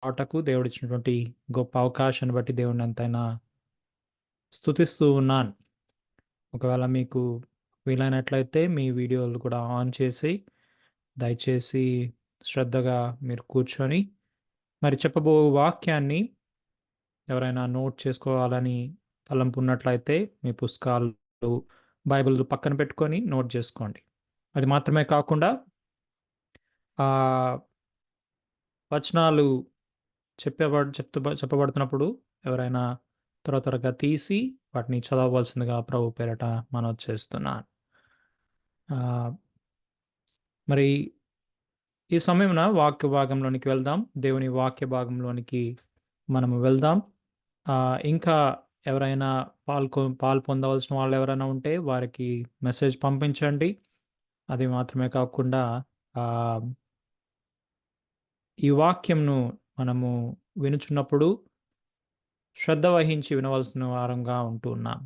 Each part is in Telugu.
పాటకు దేవుడిచ్చినటువంటి గొప్ప అవకాశాన్ని బట్టి దేవుడిని ఎంతైనా స్తుతిస్తూ ఉన్నాను. ఒకవేళ మీకు వీలైనట్లయితే మీ వీడియోలు కూడా ఆన్ చేసి, దయచేసి శ్రద్ధగా మీరు కూర్చొని, మరి చెప్పబో వాక్యాన్ని ఎవరైనా నోట్ చేసుకోవాలని తలంపు ఉన్నట్లయితే మీ పుస్తకాలు, బైబిల్ పక్కన పెట్టుకొని నోట్ చేసుకోండి. అది మాత్రమే కాకుండా ఆహ్, వచనాలు చెప్పబడుతున్నప్పుడు ఎవరైనా త్వరగా తీసి వాటిని చదవవలసిందిగా ప్రభు పేరట మనవి చేస్తున్నాను. ఆహ్, మరి ఈ సమయమున వాక్య భాగంలోనికి వెళ్దాం. దేవుని వాక్య భాగంలోనికి మనము వెళ్దాం. ఇంకా ఎవరైనా పాలు పొందవలసిన వాళ్ళు ఎవరైనా ఉంటే వారికి మెసేజ్ పంపించండి. అది మాత్రమే కాకుండా ఆహ్, ఈ వాక్యంను మనము వినుచున్నప్పుడు శ్రద్ధ వహించి వినవలసిన వారంగా ఉంటూ ఉన్నాం.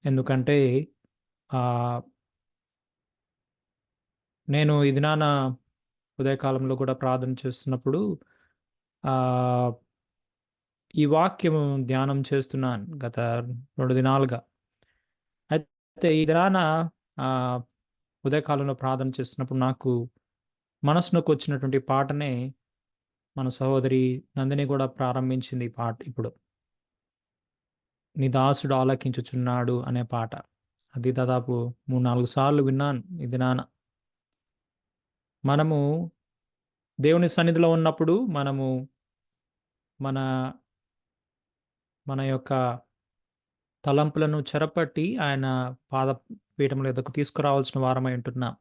ఎందుకంటే ఆహ్, నేను ఈ దినాన ఉదయకాలంలో కూడా ప్రార్థన చేస్తున్నప్పుడు ఆహ్, ఈ వాక్యము ధ్యానం చేస్తున్నాను గత 2 దినాలుగా. అయితే ఈ దినాన ఆహ్, ఉదయకాలంలో ప్రార్థన చేస్తున్నప్పుడు నాకు మనసునకొచ్చినటువంటి పాటనే మన సహోదరి నందిని కూడా ప్రారంభించింది ఈ పాట ఇప్పుడు. 'నీ దాసుడు ఆలకించుచున్నాడు' అనే పాట. అది దాదాపు 3, 4 సార్లు విన్నాను ఈ దినాన. మనము దేవుని సన్నిధిలో ఉన్నప్పుడు మనము మన మన యొక్క తలంపులను చెరపట్టి ఆయన పాద పీఠముల యొద్దకు తీసుకురావాల్సిన వారమై ఉంటున్నాం.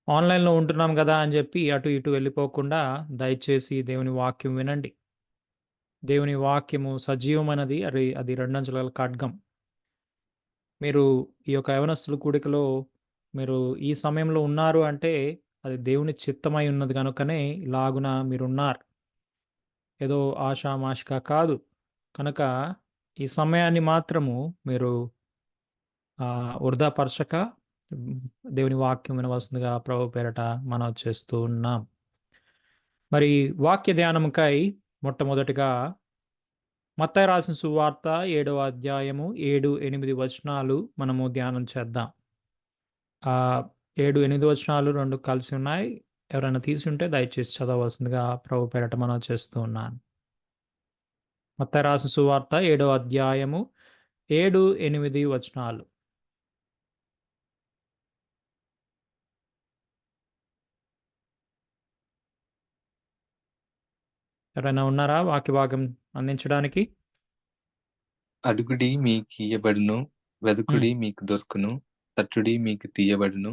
ఆన్‌లైన్‌లో ఉంటున్నాం గదా! అని జెప్పి అటు ఇటు వెళ్ళిపోకుండా దయచేసి దేవుని వాక్యం వినండి. దేవుని వాక్యము సజీవమైనది. అది రెండంచుల ఖడ్గం. మీరు ఈ యొక్క యవనస్తుల కూడికలో మీరు ఈ సమయంలో ఉన్నారు అంటే అది దేవుని చిత్తమై ఉన్నది గనుకనే ఇలాగున మీరున్నారు. ఏదో ఆషామాషిగా కాదు. కనుక ఈ సమయాన్ని మాత్రము మీరు వృధా పరచక హ్మ్, దేవుని వాక్యం వినవలసిందిగా ప్రభు పేరట మనవి చేస్తూ ఉన్నాం. మరి వాక్య ధ్యానముకై మొట్టమొదటిగా మత్తయి రాసిన సువార్త 7వ అధ్యాయము 7, 8 వచనాలు మనము ధ్యానం చేద్దాం. 7, 8 వచనాలు 2 కలిసి ఉన్నాయి. ఎవరైనా తీసుంటే దయచేసి చదవవలసిందిగా ప్రభు పేరట మనవి చేస్తూ ఉన్నాను. మత్తయి రాసిన సువార్త 7వ అధ్యాయము 7, 8 వచనాలు. ఎవరైనా ఉన్నారా వాక్య భాగం అందించడానికి? అడుగుడి మీకియ్యబడును, హ్మ్. వెదకుడి మీకు దొరుకును, తట్టుడి మీకు తీయబడును.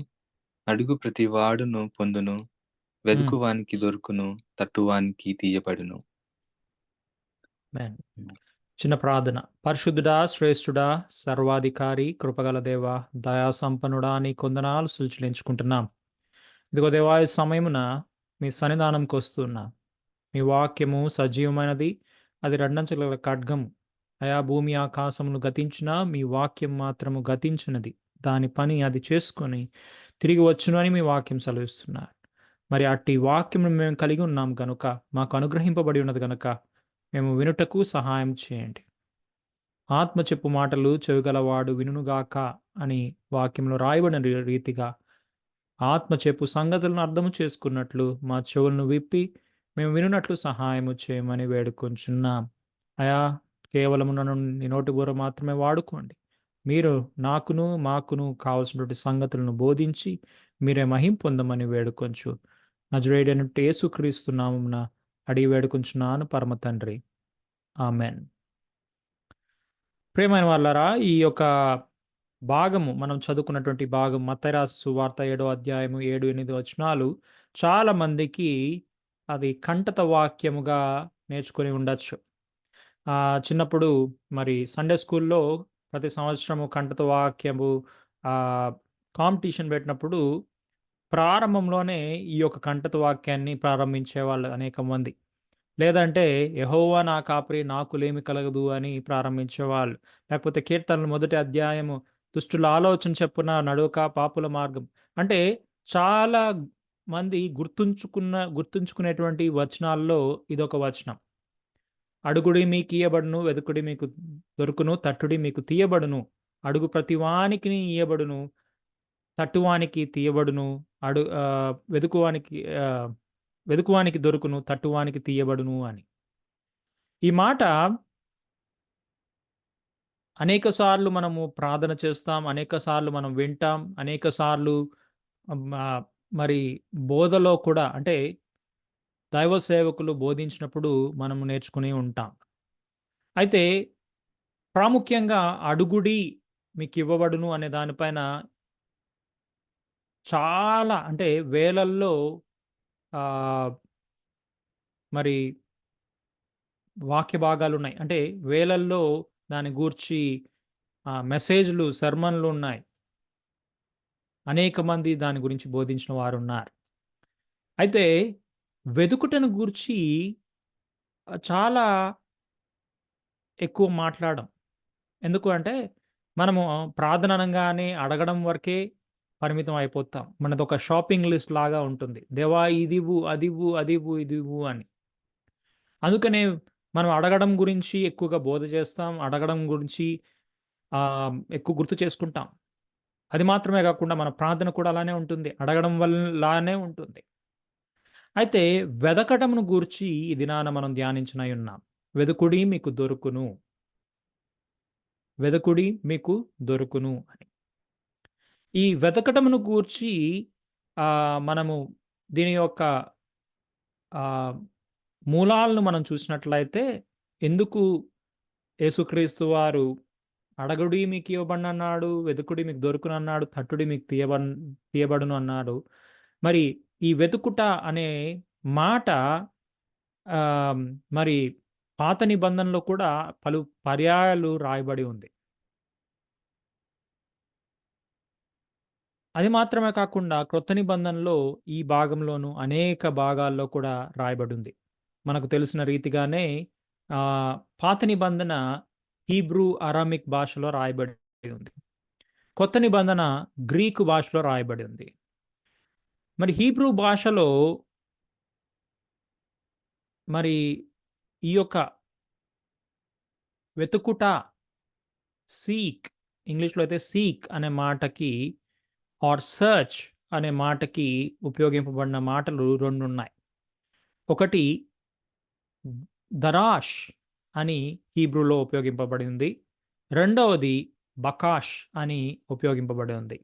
అడుగు ప్రతివాడును పొందును, హ్మ్. వెదుకువానికి దొరుకును, తట్టువానికి తీయబడును. ఆమేన్. హ్మ్. చిన్న ప్రార్థన. పరిశుద్ధుడా, శ్రేష్ఠుడా, సర్వాధికారి, కృపగల దేవా, దయా సంపన్నుడా నీ కొందనాలు చెల్లించుకుంటున్నాం. ఇదిగో దేవా ఈ సమయమున మీ సన్నిధానంకొస్తున్నా. మీ వాక్యము సజీవమైనది. అది రెండంచుల ఖడ్గము. అయా భూమి ఆకాశములు గతించినా మీ వాక్యం మాత్రము గతించినది. దాని పని అది చేసుకొని తిరిగి వచ్చును అని మీ వాక్యం సెలవిస్తున్నారు. మరి అట్టి వాక్యమును మేము కలిగి ఉన్నాం గనుక, మాకు అనుగ్రహింపబడి ఉన్నది గనుక, మేము వినుటకు సహాయం చేయండి. ఆత్మ చెప్పు మాటలు చెవిగలవాడు వినుగాక అని వాక్యంలో రాయబడిన రీతిగా ఆత్మ చెప్పు సంగతులను అర్థము చేసుకున్నట్లు మా చెవులను విప్పి మేము వినున్నట్లు సహాయము చేయమని వేడుకొంచున్నాం. అయా కేవలము నన్ను నీ నోటి బూర మాత్రమే వాడుకోండి. మీరు మాకును కావలసినటువంటి సంగతులను బోధించి మీరే మహిం పొందమని వేడుకొంచు. నజరేయుడైన యేసుక్రీస్తు నామమున అడిగి వేడుకొంచున్నాను పరమ తండ్రి. ఆమెన్. ప్రియమైన వాళ్ళారా, ఈ యొక్క భాగము మనం చదువుకున్నటువంటి భాగం మత్తయి రాసిన సువార్త 7వ అధ్యాయము 7, 8 వచనాలు చాలా మందికి అది కంటత వాక్యముగా నేర్చుకొని ఉండొచ్చు. చిన్నప్పుడు మరి సండే స్కూల్‌లో ప్రతి సంవత్సరము కంటత వాక్యము ఆహ్, కాంపిటీషన్ పెట్టినప్పుడు ప్రారంభంలోనే ఈ యొక్క కంటత వాక్యాన్ని ప్రారంభించేవాళ్ళు అనేక మంది. లేదంటే యెహోవా నా కాపరి నాకు లేమి కలగదు అని ప్రారంభించేవాళ్ళు. లేకపోతే కీర్తనలు మొదటి అధ్యాయము దుష్టుల ఆలోచన చెప్పున నడువక పాపుల మార్గం. అంటే చాలా మంది గుర్తుంచుకునేటువంటి వచనాల్లో ఇదొక వచనం. అడుగుడి మీకియ్యబడును, వెదుకుడి మీకు దొరుకును, తట్టుడి మీకు తీయబడును. అడుగు ప్రతి వానికిని ఇయ్యబడును, తట్టువానికి తీయబడును. వెదుకువానికి వెదుకువానికి దొరుకును, తట్టువానికి తీయబడును అని. ఈ మాట అనేక సార్లు మనము ప్రార్థన చేస్తాం. అనేక సార్లు మనం వింటాం. అనేక సార్లు మరి బోధలో కూడా అంటే దైవ సేవకులు బోధించినప్పుడు మనము నేర్చుకుని ఉంటాం. అయితే ప్రాముఖ్యంగా అడుగుడి మీకివ్వబడును అనే దానిపైన చాలా అంటే వేలల్లో ఆహ్, మరి వాక్య భాగాలున్నాయి. అంటే వేలల్లో దాని గూర్చి మెసేజ్‌లు, సెర్మన్‌లున్నాయి. అనేక మంది దాని గురించి బోధించిన వారున్నారు. అయితే వెదుకుటను గూర్చి చాలా ఎక్కువ మాట్లాడం. ఎందుకు అంటే మనము ప్రార్థన అనంగానే అడగడం వరకే పరిమితం అయిపోతాం. మనదొక షాపింగ్ లిస్ట్ లాగా ఉంటుంది. దేవా ఇదివ్వు, అదివ్వు, అదివ్వు, ఇదివ్వు అని. అందుకనే మనం అడగడం గురించి ఎక్కువగా బోధ చేస్తాం. అడగడం గురించి ఎక్కువ గుర్తు చేసుకుంటాం. అది మాత్రమే గాకుండా మన ప్రార్థన కూడా అలానే ఉంటుంది. అడగడం వల్లానే ఉంటుంది. అయితే వెదకటమును గూర్చి ఈ దినాన మనం ధ్యానించనయున్నాం. వెదుకుడి మీకు దొరుకును. వెదకుడి మీకు దొరుకును అని. ఈ వెతకటమును గూర్చి మనము దీని యొక్క ఆహ్, మూలాలను మనం చూసినట్లయితే ఎందుకు యేసుక్రీస్తు వారు అడగుడి మీకివ్వబడునన్నాడు, వెదుకుడి మీకు దొరుకునన్నాడు, తట్టుడి మీకు తీయబడును అన్నాడు. మరి ఈ వెతుకుట అనే మాట ఆహ్, మరి పాత నిబంధనలో కూడా పలు పర్యాయాలు రాయబడి ఉంది. అది మాత్రమే కాకుండా క్రొత్త నిబంధనలో ఈ భాగంలోను అనేక భాగాల్లో కూడా రాయబడింది. మనకు తెలిసిన రీతిగానే పాత నిబంధన హీబ్రూ, అరామిక్ భాషలో రాయబడి ఉంది. కొత్త నిబంధన గ్రీకు భాషలో రాయబడి ఉంది. మరి హీబ్రూ భాషలో మరి ఈ యొక్క వెతుకుట, సీక్ ఇంగ్లీష్‌లో అయితే సీక్ అనే మాటకి ఆర్ సెర్చ్ అనే మాటకి ఉపయోగింపబడిన మాటలు 2 ఉన్నాయి. ఒకటి దరాష్ అని హీబ్రూలో ఉపయోగింపబడింది. రెండవది బకాష్ అని ఉపయోగింపబడి ఉంది.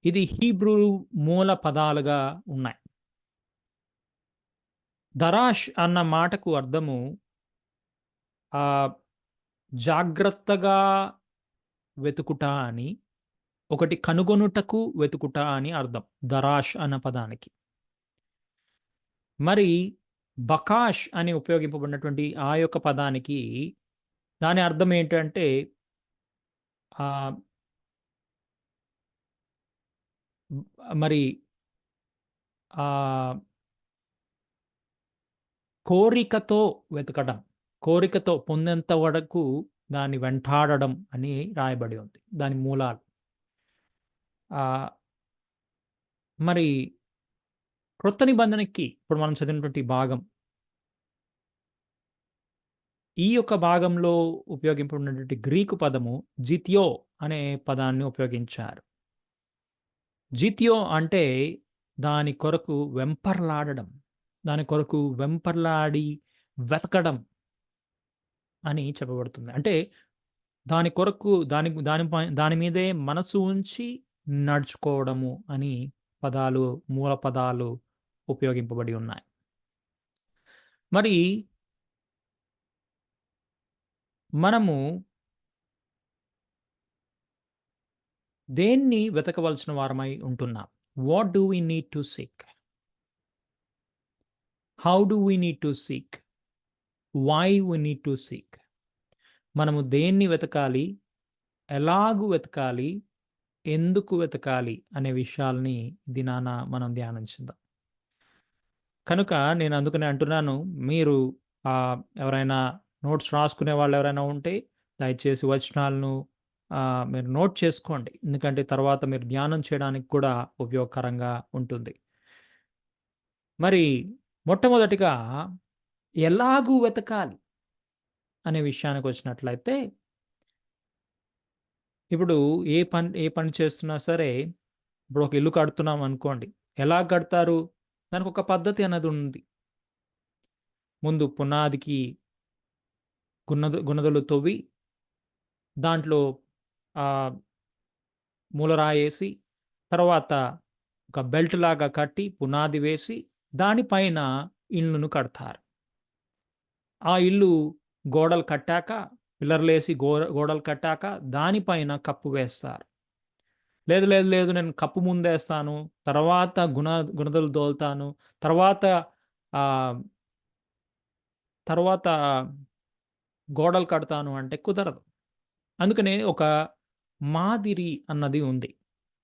ఇది హీబ్రూ మూల పదాలుగా ఉన్నాయి. దరాష్ అన్న మాటకు అర్థము ఆహ్, జాగ్రత్తగా వెతుకుట అని, ఒకటి కనుగొనుటకు వెతుకుట అని అర్థం. దరాష్ అన్న పదానికి. మరి బకాష్ అని ఉపయోగింపబడినటువంటి ఆ యొక్క పదానికి దాని అర్థం ఏంటంటే ఆహ్, మరి ఆహ్, కోరికతో వెతకడం. కోరికతో పొందేంత వరకు దాన్ని వెంటాడడం అని రాయబడి ఉంది. దాని మూలాలు. ఆహ్, మరి క్రొత్త నిబంధనకి ఇప్పుడు మనం చదివినటువంటి భాగం. ఈ యొక్క భాగంలో ఉపయోగింపబడినటువంటి గ్రీకు పదము జితియో అనే పదాన్ని ఉపయోగించారు. జితియో అంటే దాని కొరకు వెంపర్లాడడం. దాని కొరకు వెంపర్లాడి వెతకడం అని చెప్పబడుతుంది. అంటే దాని కొరకు దాని మీదే మనసు ఉంచి నడుచుకోవడము అని పదాలు, మూల పదాలు ఉపయోగింపబడి ఉన్నాయి. మరి మనము దేన్ని వెతకవలసిన వారమై ఉంటున్నాం? What do we need to seek? How do we need to seek? Why we need to seek? మనము దేన్ని వెతకాలి? ఎలాగు వెతకాలి? ఎందుకు వెతకాలి? అనే విషయాల్ని దినాన మనం ధ్యానించుదాం. కనుక నేను అందుకనే అంటున్నాను, మీరు ఎవరైనా నోట్స్ రాసుకునే వాళ్ళెవరైనా ఉంటే దయచేసి వచనాలను మీరు నోట్ చేసుకోండి. ఎందుకంటే తర్వాత మీరు ధ్యానం చేయడానికి కూడా ఉపయోగకరంగా ఉంటుంది. మరి మొట్టమొదటిగా ఎలాగూ వెతకాలి అనే విషయానికొచ్చినట్లయితే, ఇప్పుడు ఏ పని చేస్తున్నా సరే, ఇప్పుడు ఒక ఇల్లు కడుతున్నాం అనుకోండి. ఎలా కడతారు? దానికొక పద్ధతి అన్నది ఉంది. ముందు పునాదికి గుణదలు తవ్వి, దాంట్లో ఆహ్, మూలరాయేసి, తర్వాత ఒక బెల్ట్ లాగా కట్టి, పునాది వేసి, దానిపైన ఇల్లును కడతారు. ఆ ఇల్లు గోడలు కట్టాక, పిల్లర్లేసి గోడలు కట్టాక, దానిపైన కప్పు వేస్తారు. లేదు, లేదు, లేదు, నేను కప్పు ముందేస్తాను, తర్వాత గుణదలు దోలుతాను, తర్వాత ఆహ్, తర్వాత గోడలు కడతాను అంటే కుదరదు. అందుకనే ఒక మాదిరి అన్నది ఉంది.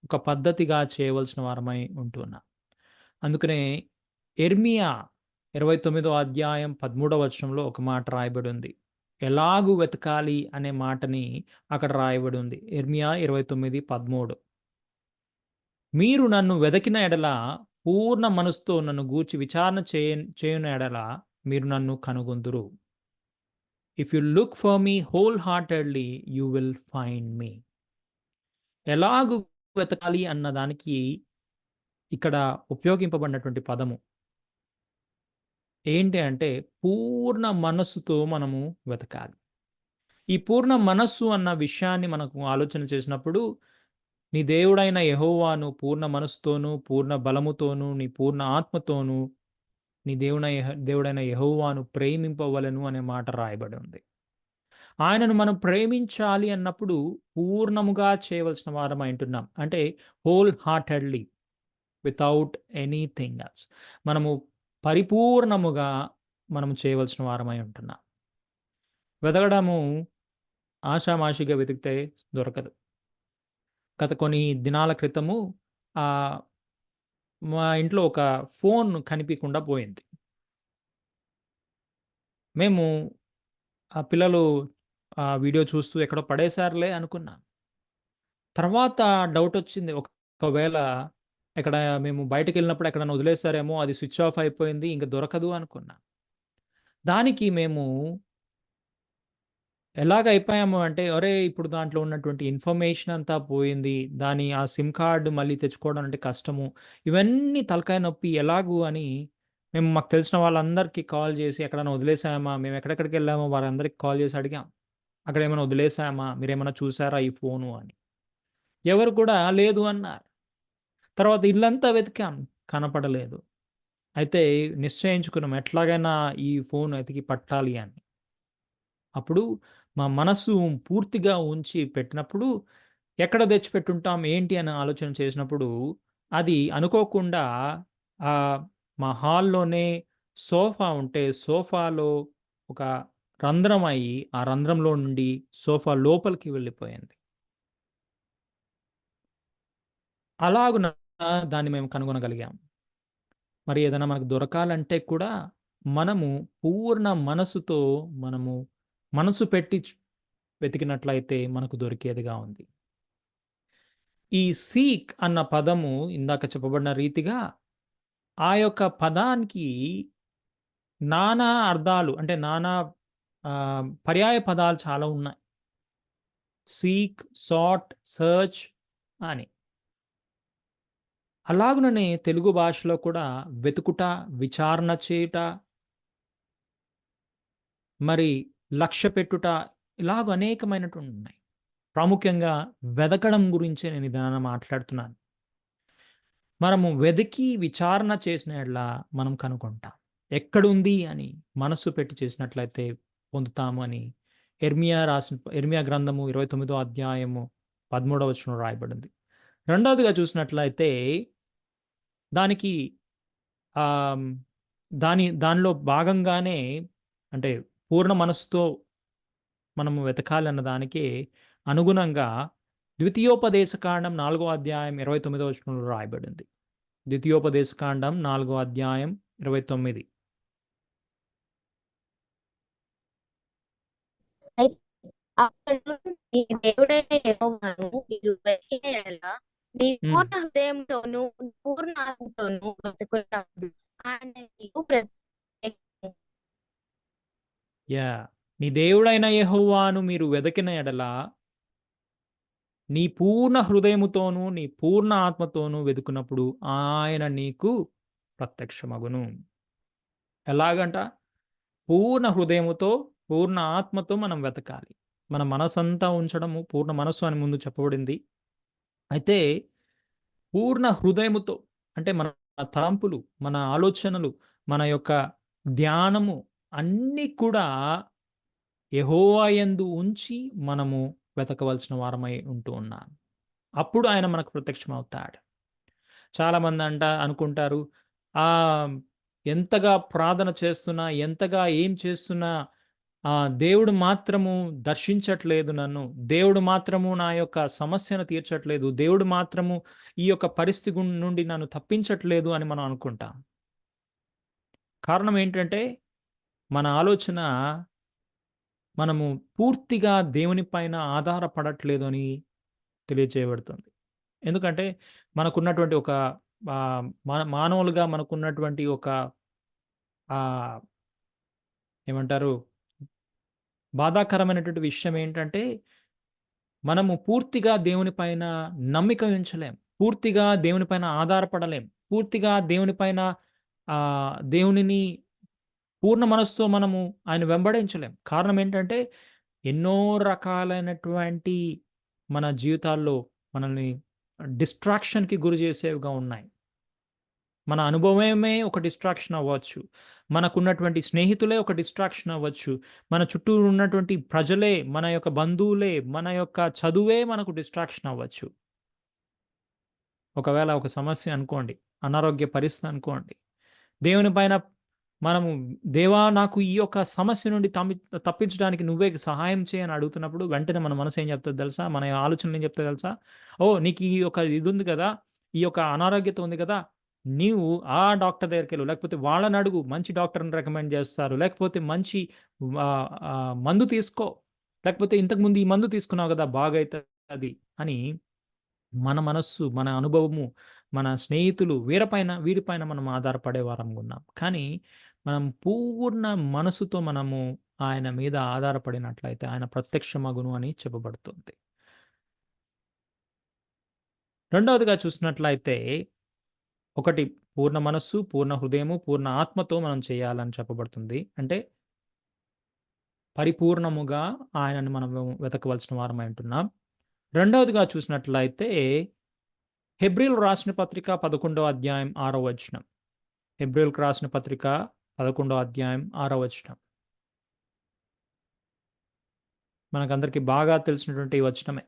ఒక పద్ధతిగా చేయవలసిన వారమై ఉంటున్నాం. అందుకనే యెర్మియా 29 అధ్యాయం 13 వచనంలో ఒక మాట రాయబడి ఉంది. ఎలాగు వెతకాలి అనే మాటని అక్కడ రాయబడి ఉంది. యెర్మియా 29:13. మీరు నన్ను వెదకిన ఎడల, పూర్ణ మనసుతో నన్ను గూర్చి విచారణ చేయున ఎడల మీరు నన్ను కనుగొందురు. If you look for me wholeheartedly you will find me. ఎలాగు వెతకాలి అన్నదానికి ఇక్కడ ఉపయోగింపబడినటువంటి పదము ఏంటి అంటే, పూర్ణ మనస్సుతో మనము వెతకాలి. ఈ పూర్ణ మనస్సు అన్న విషయాన్ని మనకు ఆలోచన చేసినప్పుడు, నీ దేవుడైన యెహోవాను పూర్ణ మనస్సుతోనూ, పూర్ణ బలముతోనూ, నీ పూర్ణ ఆత్మతోనూ, నీ దేవుడైన యెహోవాను ప్రేమింపవలెను అనే మాట రాయబడి ఉంది. ఆయనను మనం ప్రేమించాలి అన్నప్పుడు పూర్ణముగా చేయవలసిన వారమై ఉంటున్నాం. అంటే whole heartedly, without anything else. మనము పరిపూర్ణముగా మనము చేయవలసిన వారమై ఉంటున్నాం. వెతకడము ఆషామాషీగా వెతికితే దొరకదు. గత కొన్ని దినాల క్రితము ఆహ్, మా ఇంట్లో ఒక ఫోన్ కనిపీకుండా పోయింది. మేము ఆ పిల్లలు వీడియో చూస్తూ ఎక్కడో పడేశారులే అనుకున్నాం. తర్వాత డౌటొచ్చింది. ఒకవేళ ఎక్కడ మేము బయటికెళ్ళినప్పుడు ఎక్కడైనా వదిలేసారేమో, అది స్విచ్ ఆఫ్ అయిపోయింది, ఇంక దొరకదు అనుకున్నా. దానికి మేము ఎలాగైపోయాము అంటే, ఒరేయ్! ఇప్పుడు దాంట్లో ఉన్నటువంటి ఇన్ఫర్మేషన్ అంతా పోయింది. ఆ సిమ్ కార్డ్ మళ్ళీ తెచ్చుకోవడం అంటే కష్టము. ఇవన్నీ తలకాయ నొప్పి ఎలాగు అని మేము మాకు తెలిసిన వాళ్ళందరికీ కాల్ చేసి, ఎక్కడైనా వదిలేసామా? మేము ఎక్కడెక్కడికెళ్ళామో వారందరికి కాల్ చేసి అడిగాం. అక్కడేమైనా వదిలేసామా? మీరేమన్నా చూసారా ఈ ఫోను అని? ఎవరు కూడా లేదు అన్నారు. తర్వాత ఇల్లంతా వెతికాం. కనపడలేదు. అయితే నిశ్చయించుకున్నాం ఎట్లాగైనా ఈ ఫోను ఎతికి పట్టాలి అని. అప్పుడు మా మనస్సు పూర్తిగా ఉంచి పెట్టినప్పుడు, ఎక్కడ తెచ్చిపెట్టుంటాం ఏంటి అని ఆలోచన చేసినప్పుడు, అది అనుకోకుండా ఆహ్, మా హాల్‌లోనే సోఫా ఉంటే, సోఫాలో ఒక రంధ్రం అయ్యి, ఆ రంధ్రంలో నుండి సోఫా లోపలికి వెళ్ళిపోయింది. అలాగున దాన్ని మేము కనుగొనగలిగాం. మరి ఏదైనా మనకు దొరకాలంటే కూడా, మనము పూర్ణ మనసుతో మనము మనసు పెట్టి వెతికినట్లయితే మనకు దొరికేదిగా ఉంది. ఈ సీక్ అన్న పదము ఇందాక చెప్పబడిన రీతిగా, ఆ యొక్క పదానికి నానా అర్థాలు అంటే పర్యాయ పదాలు చాలా ఉన్నాయి. సీక్, సాట్, సెర్చ్ అని. అలాగుననే తెలుగు భాషలో కూడా వెతుకుట, విచారణ చేయుట, మరి లక్ష్యపెట్టుట ఇలాగ అనేకమైనటువంటివున్నాయి. ప్రాముఖ్యంగా వెదకడం గురించే నేను ఇదాన మాట్లాడుతున్నాను. మనము వెదికి విచారణ చేసిన యెడల మనం కనుగొంటాం. ఎక్కడుంది అని మనస్సు పెట్టి చేసినట్లయితే పొందుతాము అని యెర్మియా గ్రంథము 29 అధ్యాయము 13 వచనంలో రాయబడింది. రెండోదిగా చూసినట్లయితే దానికి ఆహ్, దానిలో భాగంగానే అంటే పూర్ణ మనస్సుతో మనము వెతకాలన్న దానికి అనుగుణంగా ద్వితీయోపదేశకాండం 4 అధ్యాయం 29 వచనంలో రాయబడింది. ద్వితీయోపదేశకాండం 4 అధ్యాయం 29. అప్పుడు నీ దేవుడైన యెహోవాను మీరు వెతికిన యెడల నీ హ్మ్. పూర్ణ హృదయంతోనూ, పూర్ణ ఆత్మతోనూ వెతుకున్నప్పుడు ఆయన నీకు ప్రత్యక్షమగును. యాహ్! నీ దేవుడైన యెహోవాను మీరు వెదకిన ఎడల, నీ పూర్ణ హృదయముతోనూ, నీ పూర్ణ ఆత్మతోనూ వెదుకున్నప్పుడు ఆయన నీకు ప్రత్యక్షమగును. ఎలాగంట? పూర్ణ హృదయముతో, పూర్ణ ఆత్మతో మనం వెతకాలి. మన మనసంతా ఉంచడము పూర్ణ మనస్సు అని ముందు చెప్పబడింది. అయితే పూర్ణ హృదయముతో అంటే మన తలంపులు, మన ఆలోచనలు, మన యొక్క ధ్యానము అన్నీ కూడా యెహోవా యందు ఉంచి మనము వెతకవలసిన వారమై ఉంటూ ఉన్నాం. అప్పుడు ఆయన మనకు ప్రత్యక్షమవుతాడు. చాలామంది అనుకుంటారు, ఆహ్, ఎంతగా ప్రార్థన చేస్తున్నా, ఎంతగా ఏం చేస్తున్నా దేవుడు మాత్రము దర్శించట్లేదు నన్ను. దేవుడు మాత్రము నా యొక్క సమస్యను తీర్చట్లేదు. దేవుడు మాత్రము ఈ యొక్క పరిస్థితి నుండి నన్ను తప్పించట్లేదు అని మనం అనుకుంటాం. కారణం ఏంటంటే, మన ఆలోచన మనము పూర్తిగా దేవుని పైన ఆధారపడట్లేదు అని తెలియచేయబడుతుంది. ఎందుకంటే, మనకున్నటువంటి ఒక మానవులుగా మనకున్నటువంటి ఒక ఆహ్, ఏమంటారు? బాధాకరమైనటువంటి విషయం ఏంటంటే, మనము పూర్తిగా దేవుని పైన నమ్మిక ఉంచలేం. పూర్తిగా దేవుని పైన ఆధారపడలేం. పూర్తిగా దేవుని పైన దేవునిని పూర్ణ మనస్సుతో మనము ఆయన వెంబడించలేం. కారణం ఏంటంటే, ఎన్నో రకాలైనటువంటి మన జీవితాల్లో మనల్ని డిస్ట్రాక్షన్‌కి గురి చేసేవిగా ఉన్నాయి. మన అనుభవమే ఒక డిస్ట్రాక్షన్ అవ్వచ్చు. మనకున్నటువంటి స్నేహితులే ఒక డిస్ట్రాక్షన్ అవ్వచ్చు. మన చుట్టూ ఉన్నటువంటి ప్రజలే, మన యొక్క బంధువులే, మన యొక్క చదువే మనకు డిస్ట్రాక్షన్ అవ్వచ్చు. ఒకవేళ ఒక సమస్య అనుకోండి, అనారోగ్య పరిస్థితి అనుకోండి. దేవుని పైన మనము దేవా నాకు ఈ యొక్క సమస్య నుండి తప్పించడానికి నువ్వే సహాయం చేయి అని అడుగుతున్నప్పుడు వెంటనే మన మనసు ఏం చెప్తది తెలుసా? మన ఆలోచనలు ఏం చెప్తాయి తెలుసా? ఓహ్! నీకు ఈ యొక్క ఇది ఉంది కదా! ఈ యొక్క అనారోగ్యత ఉంది కదా! నీవు ఆ డాక్టర్ దగ్గరికెళ్ళు. లేకపోతే వాళ్ళని అడుగు. మంచి డాక్టర్‌ని రికమెండ్ చేస్తారు. లేకపోతే మంచి మందు తీసుకో. లేకపోతే ఇంతకుముందు ఈ మందు తీసుకున్నావు కదా! బాగైతది అని మన మనస్సు, మన అనుభవము, మన స్నేహితులు వీరిపైన మనం ఆధారపడే వారంగా ఉన్నాం. కానీ మనం పూర్ణ మనసుతో మనము ఆయన మీద ఆధారపడినట్లయితే ఆయన ప్రత్యక్షమగును అని చెప్పబడుతుంది. రెండవదిగా చూసినట్లయితే ఒకటి పూర్ణ మనస్సు, పూర్ణ హృదయము, పూర్ణ ఆత్మతో మనం చేయాలని చెప్పబడుతుంది. అంటే పరిపూర్ణముగా ఆయనను మనం వెతకవలసిన వారమై ఉంటున్నాం. రెండవదిగా చూసినట్లయితే హెబ్రీయులకు రాసిన పత్రిక 11వ అధ్యాయం 6వ వచనం. హెబ్రీయులకు రాసిన పత్రిక 11వ అధ్యాయం 6వ వచనం. మనకందరికి బాగా తెలిసినటువంటి ఈ వచనమే.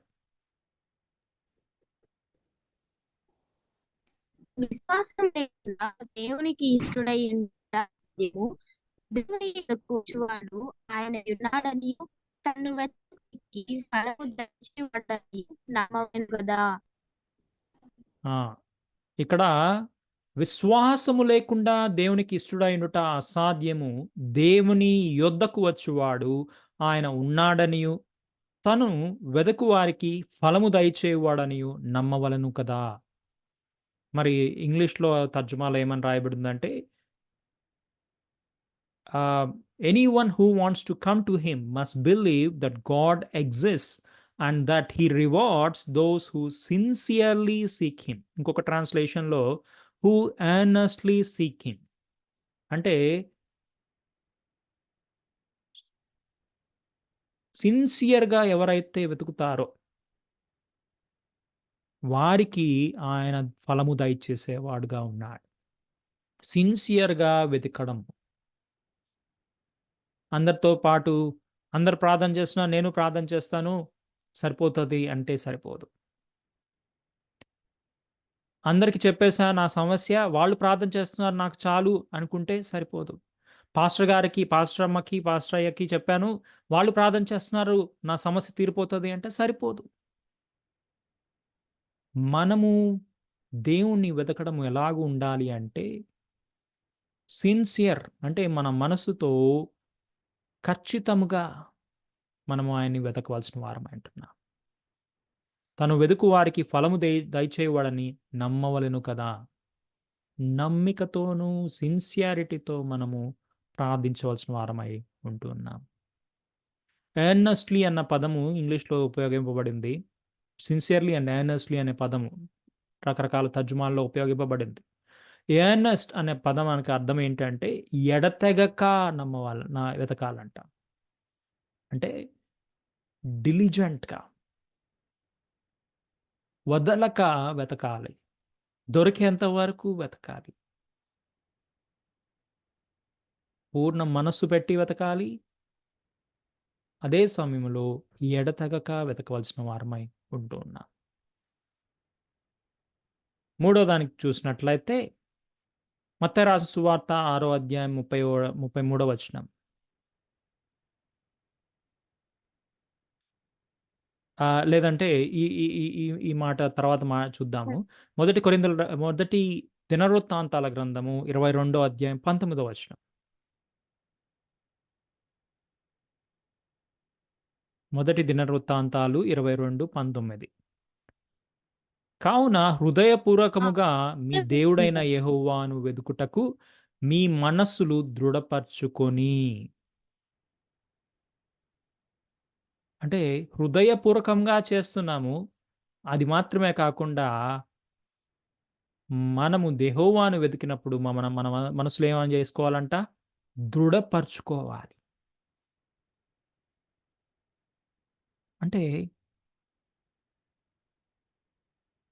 విశ్వాసం లేకుండా దేవునికి ఇష్టడై ఉండుట అసాధ్యము. దేవుని యొద్దకు వచ్చువాడు ఆయనయున్నాడనియు, తన్ను వెతికి ఫలము దయచేవాడనియు నమ్మవలెను గదా! ఆ! ఇక్కడ విశ్వాసము లేకుండా దేవునికి ఇష్టడైండుట అసాధ్యము. దేవుని యొద్దకు వచ్చువాడు ఆయన ఉన్నాడనియు, తను వెదకువారికి ఫలము దయచేయువాడనియు నమ్మవలెను కదా! మరి ఇంగ్లీష్‌లో తర్జుమాలో ఏమని రాయబడిందంటే uh, anyone who wants to come to him must believe that God exists and that he rewards those who sincerely seek him. ఇంకొక ట్రాన్స్లేషన్‌లో who earnestly seek him. అంటే సిన్సియర్‌గా ఎవరైతే వెతుకుతారో వారికి ఆయన ఫలము దయచేసేవాడుగా ఉన్నాడు. సిన్సియర్‌గా వెతకడం. అందరితో పాటు అందరూ ప్రార్థన చేస్తున్నారు, నేను ప్రార్థన చేస్తాను సరిపోతది అంటే సరిపోదు. అందరికి చెప్పేసా నా సమస్య, వాళ్ళు ప్రార్థన చేస్తున్నారు నాకు చాలు అనుకుంటే సరిపోదు. పాస్టర్ గారికి, పాస్టర్ అమ్మకి, పాస్టర్ అయ్యకి చెప్పాను, వాళ్ళు ప్రార్థన చేస్తున్నారు నా సమస్య తీరిపోతది అంటే సరిపోదు. మనము దేవుణ్ణి వెతకడం ఎలాగ ఉండాలి అంటే సిన్సియర్ అంటే మన మనసుతో ఖచ్చితముగా మనము ఆయన్ని వెతకవలసిన వారమై ఉంటున్నాం. తను వెదుకు వారికి ఫలము దయచేయువాడని నమ్మవలెను కదా! నమ్మికతోనూ, సిన్సియారిటీతో మనము ప్రార్థించవలసిన వారమై ఉంటూ ఉన్నాం. ఎర్నెస్ట్‌లీ అన్న పదము ఇంగ్లీష్‌లో ఉపయోగింపబడింది. సిన్సియర్‌లీ అండ్ ఎర్నెస్ట్‌లీ అనే పదము రకరకాల తర్జుమాల్లో ఉపయోగింపబడింది. ఎర్నెస్ట్ అనే పదమానికి అర్థం ఏంటంటే ఎడతెగక వెతకాలంట. అంటే డిలిజెంట్‌గా వదలక వెతకాలి. దొరికేంత వరకు వెతకాలి. పూర్ణ మనస్సు పెట్టి వెతకాలి. అదే సమయంలో ఎడతెగక వెతకవలసిన వారమై ఉంటూ ఉన్నాం. మూడో దానికి చూసినట్లయితే మత్తయి రాసిన సువార్త 6వ అధ్యాయం 33వ వచనం. లేదంటే ఈ ఈ ఈ ఈ ఈ మాట తర్వాత చూద్దాము. మొదటి దినవృత్తాంతాల గ్రంథము 22వ అధ్యాయం 19వ వచనం. మొదటి దినవృత్తాంతాలు 22:19. కావున హృదయపూర్వకముగా మీ దేవుడైన యెహోవాను వెదుకుటకు మీ మనస్సులు దృఢపరచుకొని. అంటే హృదయపూర్వకంగా చేస్తున్నాము. అది మాత్రమే కాకుండా మనము యెహోవాను వెతికినప్పుడు మన మన మనసులో ఏమని చేసుకోవాలంట? దృఢపరచుకోవాలి. అంటే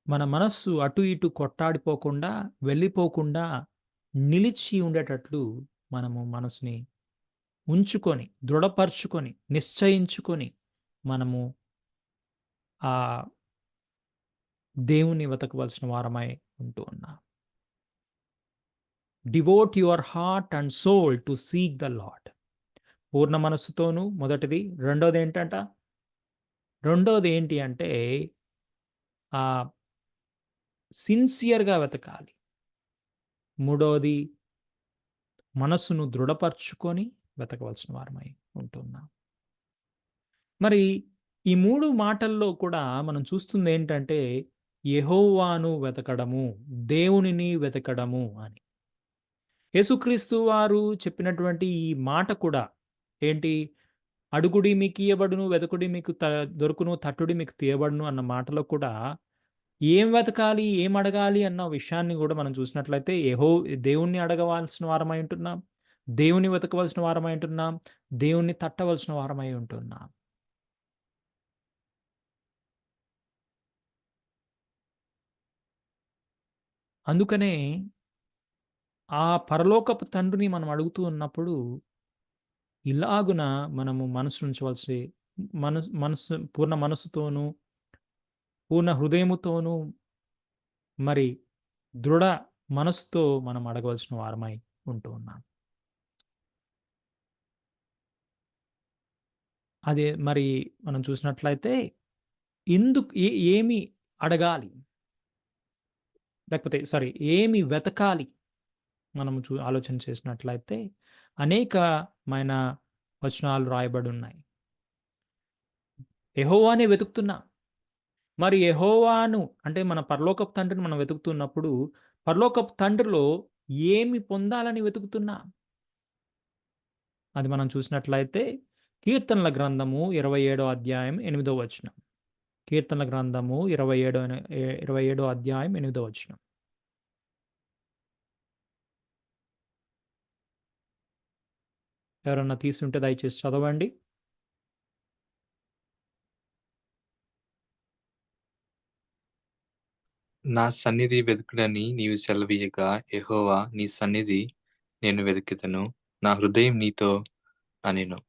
మన మనస్సు అటు ఇటు కొట్టాడిపోకుండా, వెళ్ళిపోకుండా నిలిచి ఉండేటట్లు మనము మనసుని ఉంచుకొని, దృఢపరుచుకొని, నిశ్చయించుకొని మనము ఆ దేవుని వెతకవలసిన వారమై ఉంటూ ఉన్నాం. Devote your heart and soul to seek the lord. పూర్ణ మనస్సుతోనూ మొదటిది. రెండోది ఏంటి అంటే సిన్సియర్‌గా వెతకాలి. మూడోది మనస్సును దృఢపరుచుకొని వెతకవలసిన వారమై ఉంటున్నాం. మరి ఈ 3 మాటల్లో కూడా మనం చూస్తుంది ఏంటంటే యెహోవాను వెతకడము, దేవునిని వెతకడము అని. యేసుక్రీస్తు వారు చెప్పినటువంటి ఈ మాట కూడా ఏంటి? అడుగుడి మీకియ్యబడును, వెతుకుడి మీకు దొరుకును, తట్టుడి మీకు తీయబడును అన్న మాటలో కూడా ఏం వెతకాలి, ఏం అడగాలి అన్న విషయాన్ని కూడా మనం చూసినట్లయితే దేవుణ్ణి అడగవలసిన వారమై ఉంటున్నాం. దేవుని వెతకవలసిన వారమై ఉంటున్నాం. దేవుణ్ణి తట్టవలసిన వారమై ఉంటున్నాం. అందుకనే ఆ పరలోకపు తండ్రిని మనం అడుగుతూ ఉన్నప్పుడు ఇలాగున మనము మనసుంచవలసి పూర్ణ మనస్సుతోనూ, పూర్ణ హృదయముతోనూ మరి దృఢ మనస్సుతో మనం అడగవలసిన వారమై ఉంటూ ఉన్నాం. అదే మరి మనం చూసినట్లయితే ఏమి అడగాలి? లేకపోతే ఏమి వెతకాలి? మనము ఆలోచన చేసినట్లయితే అనేకమైన వచనాలు రాయబడి ఉన్నాయి. యెహోవానే వెతుకుతున్నా. మరి యెహోవాను అంటే మన పరలోకపు తండ్రిని మనం వెతుకుతున్నప్పుడు పరలోకపు తండ్రిలో ఏమి పొందాలని వెతుకుతున్నా? అది మనం చూసినట్లయితే కీర్తనల గ్రంథము 27వ అధ్యాయం 8వ వచనం. కీర్తనల గ్రంథము 27వ అధ్యాయం 8వ వచనం. ఎవరన్నా తీసుంటే దయచేసి చదవండి. నా సన్నిధి వెదుకుడని నీవు సెలవీయగా, యెహోవా నీ సన్నిధి నేను వెదికెదను, నా హృదయం నీతో అనెను.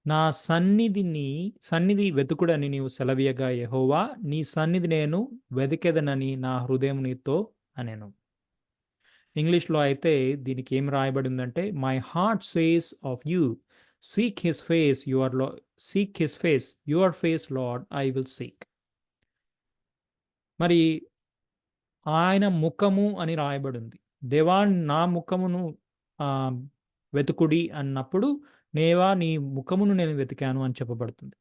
నా సన్నిధి వెతుకుడని నీవు సెలవీయగా యెహోవా నీ సన్నిధి నేను వెదికెదనని నా హృదయం నీతో అనెను. ఇంగ్లీష్‌లో అయితే దీనికి ఏం రాయబడిందంటే my heart says of you seek his face your face lord I will seek. మరి ఆయన ముఖము అని రాయబడింది. దేవా నా ముఖమును వెతుకుడి అన్నప్పుడు, నేవా నీ ముఖమును నేను వెతికాను అని చెప్పబడుతుంది.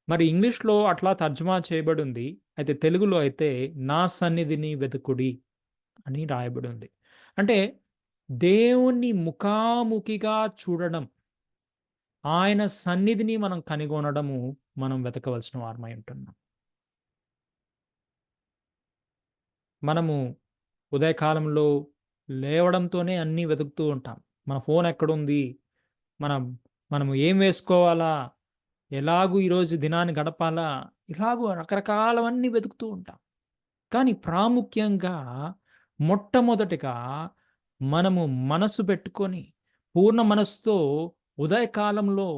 మరి ఇంగ్లీష్‌లో అట్లా తర్జుమా చేయబడింది. అయితే తెలుగులో అయితే నా సన్నిధిని వెతుకుడి అని రాయబడి ఉంది. అంటే దేవుణ్ణి ముఖాముఖిగా చూడడం, ఆయన సన్నిధిని మనం కనుగొనడము మనం వెతకవలసిన వారమై ఉంటున్నాం. మనము ఉదయకాలంలో లేవడంతోనే అన్నీ వెతుకుతూ ఉంటాం. మన ఫోన్ ఎక్కడుంది? మనం మనము ఏం వేసుకోవాలా? ఎలాగూ ఈరోజు దినాన్ని గడపాలా? ఇలాగూ రకరకాలవన్నీ వెతుకుతూ ఉంటాం. కానీ ప్రాముఖ్యంగా మొట్టమొదటిగా మనము మనసు పెట్టుకొని, పూర్ణ మనస్సుతో ఉదయకాలంలో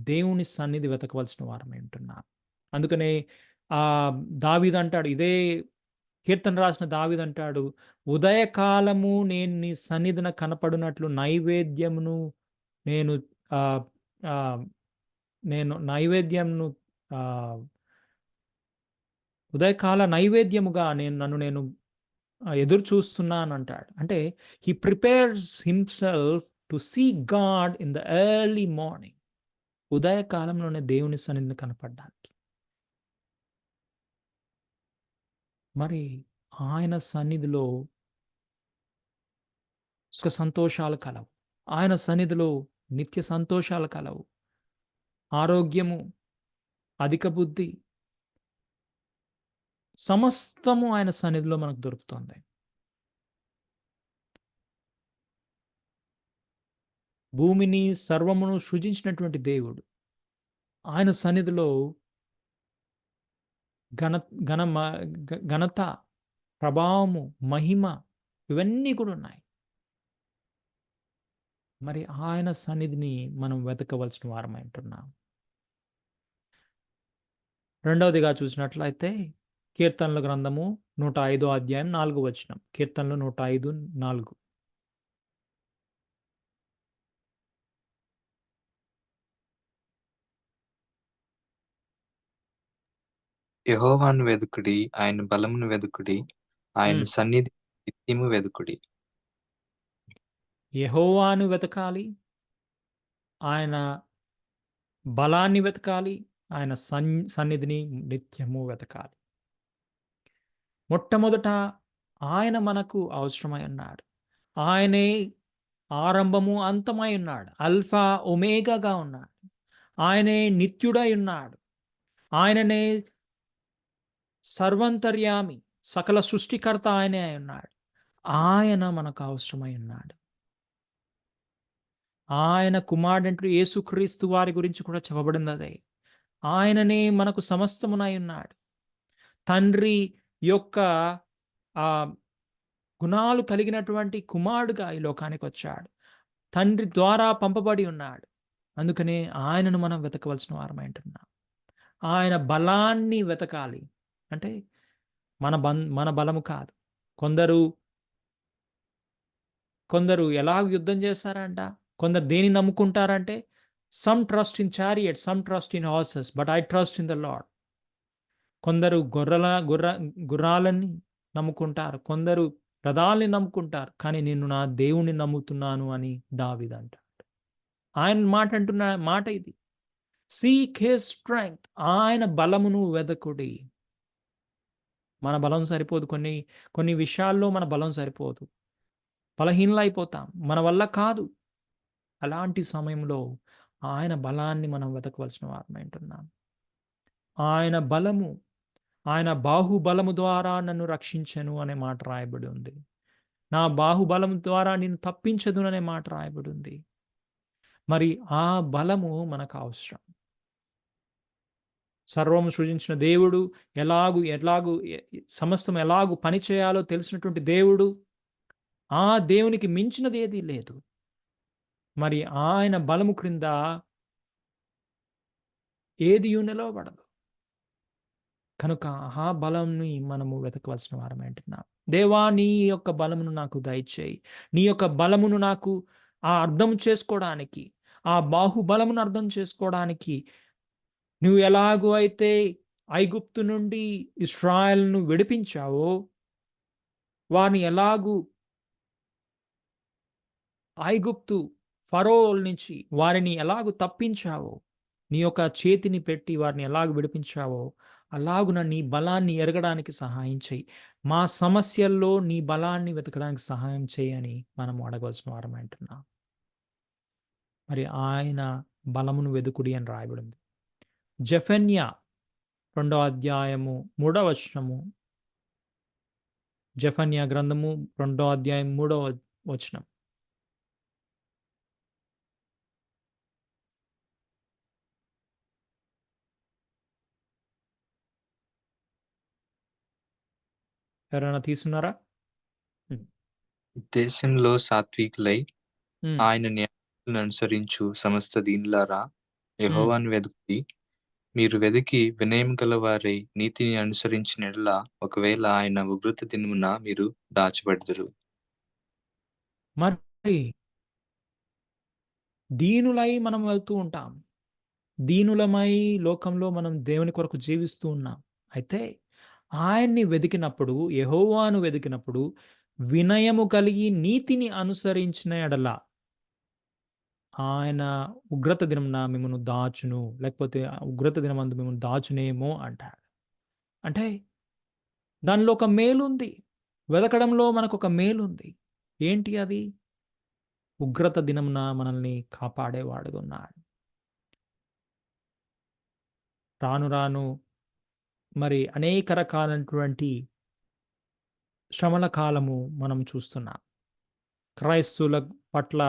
దేవుని సన్నిధి వెతకవలసిన వారమై ఉంటున్నాం. అందుకనే దావీదంటాడు, ఇదే కీర్తన రాసిన దావీదంటాడు, ఉదయకాలము నేను నీ సన్నిధిన కనపడునట్లు నైవేద్యమును నేను ఆహ్, ఆహ్, నేను నైవేద్యంను ఆహ్, ఉదయకాల నైవేద్యముగా నన్ను ఎదురు చూస్తున్నానంటాడు. అంటే he prepares himself to see God in the early morning. ఉదయకాలంలోనే దేవుని సన్నిధిని కనపడడానికి. మరి ఆయన సన్నిధిలో సుఖ సంతోషాలు కలవు. ఆయన సన్నిధిలో నిత్య సంతోషాలు కలవు. ఆరోగ్యము, అధిక బుద్ధి సమస్తము ఆయన సన్నిధిలో మనకు దొరుకుతుంది. భూమిని, సర్వమును సృజించినటువంటి దేవుడు. ఆయన సన్నిధిలో ఘన ఘన మ ఘనత, ప్రభావము, మహిమ ఇవన్నీ కూడా ఉన్నాయి. మరి ఆయన సన్నిధిని మనం వెతకవలసిన వారమై ఉంటున్నాం. రెండవదిగా చూసినట్లయితే కీర్తనల గ్రంథము 105 అధ్యాయం 4 వచనం. కీర్తనలు 105, 4. యెహోవాను వెదుకుడి, ఆయన బలమును వెదుకుడి, ఆయన హ్మ్. సన్నిధి నిత్యము వెదుకుడి. యెహోవాను వెతకాలి. ఆయన బలాన్ని వెతకాలి. ఆయన సన్నిధిని నిత్యము వెతకాలి. మొట్టమొదట ఆయన మనకు అవసరమై ఉన్నాడు. ఆయనే ఆరంభము, అంతమై ఉన్నాడు. ఆల్ఫా, ఒమేగాగా ఉన్నాడు. ఆయనే నిత్యుడై ఉన్నాడు. ఆయననే సర్వంతర్యామి, సకల సృష్టికర్త ఆయనే అయి ఉన్నాడు. ఆయన మనకు అవసరమై ఉన్నాడు. ఆయన కుమారుడంటే యేసుక్రీస్తు వారి గురించి కూడా చెప్పబడినదే. ఆయననే మనకు సమస్తమునై ఉన్నాడు. తండ్రి యొక్క ఆహ్, గుణాలు కలిగినటువంటి కుమారుడుగా ఈ లోకానికొచ్చాడు. తండ్రి ద్వారా పంపబడి ఉన్నాడు. అందుకనే ఆయనను మనం వెతకవలసిన వారమై ఉంటున్నాం. ఆయన బలాన్ని వెతకాలి. అంటే మన బలము కాదు. కొందరు కొందరు ఎలాగ యుద్ధం చేస్తారంట? కొందరు దేన్ని నమ్ముకుంటారంటే, some trust in chariot, some trust in horses, but I trust in the lord. కొందరు గుర్రాలని నమ్ముకుంటారు. కొందరు రథాల్ని నమ్ముకుంటారు. కానీ నేను నా దేవుణ్ణి నమ్ముతున్నాను అని దావీదంటాడు. ఆయన మాట అంటున్న మాట ఇది. Seek his strength. ఆయన బలమును వెదకుడి. మన బలం సరిపోదు. కొన్ని విషయాల్లో మన బలం సరిపోదు. బలహీనలైపోతాం. మన వల్ల కాదు. అలాంటి సమయంలో ఆయన బలాన్ని మనం వెతకవలసిన వారమై ఉంటున్నాం. ఆయన బలము, ఆయన బాహుబలము ద్వారా నన్ను రక్షించెను అనే మాట రాయబడి ఉంది. నా బాహుబలం ద్వారా నిన్ను తప్పించదును అనే మాట రాయబడి ఉంది. మరి ఆ బలము మనకు అవసరం. సర్వము సృజించిన దేవుడు, ఎలాగు సమస్తం ఎలాగు పని చేయాలో తెలిసినటువంటి దేవుడు, ఆ దేవునికి మించినది ఏదీ లేదు. మరి ఆయన బలము క్రింద ఏదియు నిలవబడదు. కనుక ఆ బలంని మనము వెతకవలసిన వారమై ఉంటున్నాం. దేవా నీ యొక్క బలమును నాకు దయచేయి. నీ యొక్క బలమును నాకు అర్థం చేసుకోవడానికి, ఆ బాహుబలమును అర్థం చేసుకోవడానికి, నువ్వు ఎలాగూ అయితే ఐగుప్తు నుండి ఇశ్రాయేలును విడిపించావో, వారిని ఎలాగూ ఐగుప్తు ఫరోల నుంచి వారిని ఎలాగు తప్పించావో, నీ యొక్క చేతిని పెట్టి వారిని ఎలాగ విడిపించావో, అలాగున నీ బలాన్ని ఎరగడానికి సహాయం చెయ్యి. మా సమస్యల్లో నీ బలాన్ని వెతకడానికి సహాయం చెయ్యి అని మనం అడగవలసిన వారమై ఉంటున్నాం. మరి ఆయన బలమును వెదుకుడి అని రాయబడింది. జెఫన్యా 2వ అధ్యాయము 3వ వచనము. జెఫన్యా గ్రంథము 2వ అధ్యాయం 3వ వచనం. ఎవరైనా తీసున్నారా? దేశంలో సాత్వికులై హ్మ్. ఆయన న్యాయాలను అనుసరించు సమస్త దీనులారా, యెహోవాను వెదుకుడి. మీరు వెదికి వినయం గలవారై నీతిని అనుసరించిన యెడల ఒకవేళ ఆయన ఉగ్రత దినమున మీరు దాచబడుదురు. మరి దీనులై మనం వెళ్తూ ఉంటాం. దీనులమై లోకంలో మనం దేవుని కొరకు జీవిస్తూ ఉన్నాం. అయితే ఆయన్ని వెదికినప్పుడు, యెహోవాను వెదికినప్పుడు వినయము కలిగి నీతిని అనుసరించిన ఎడల ఆయన ఉగ్రత దినమున మిమ్మును దాచును. లేకపోతే ఆ ఉగ్రత దినమందు మిమ్మును దాచునేమో అంటాడు. అంటే దానిలో ఒక మేలుంది. వెదకడంలో మనకొక మేలుంది. ఏంటి అది? ఉగ్రత దినమున మనల్ని కాపాడేవాడుగా ఉన్నాడు. రాను రాను మరి అనేక రకాలైనటువంటి శ్రమల కాలము మనం చూస్తున్నాం. క్రైస్తవుల పట్ల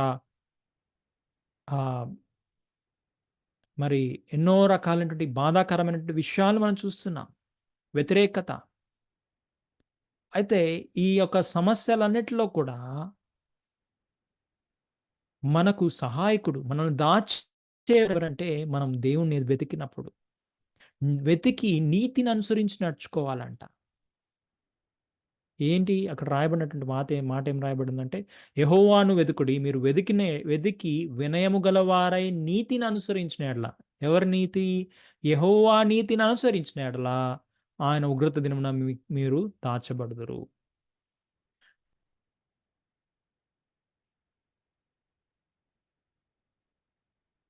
ఆహ్, మరి ఎన్నో రకాలైనటువంటి బాధాకరమైనటువంటి విషయాలు మనం చూస్తున్నాం. వ్యతిరేకత. అయితే ఈ యొక్క సమస్యలన్నిటిలో కూడా మనకు సహాయకుడు, మనల్ని దాచేవారంటే మనం దేవుణ్ణి వెతికినప్పుడు. వెతికి నీతిని అనుసరించి నడుచుకోవాలంట. ఏంటి అక్కడ రాయబడినటువంటి మాట ఏం రాయబడిందంటే, యెహోవాను వెదుకుడి. మీరు వెదికి వినయము గలవారై నీతిని అనుసరించిన యెడల. ఎవరి నీతి? యెహోవా నీతిని అనుసరించిన యెడల ఆయన ఉగ్రత దినమున మీరు దాచబడుదురు.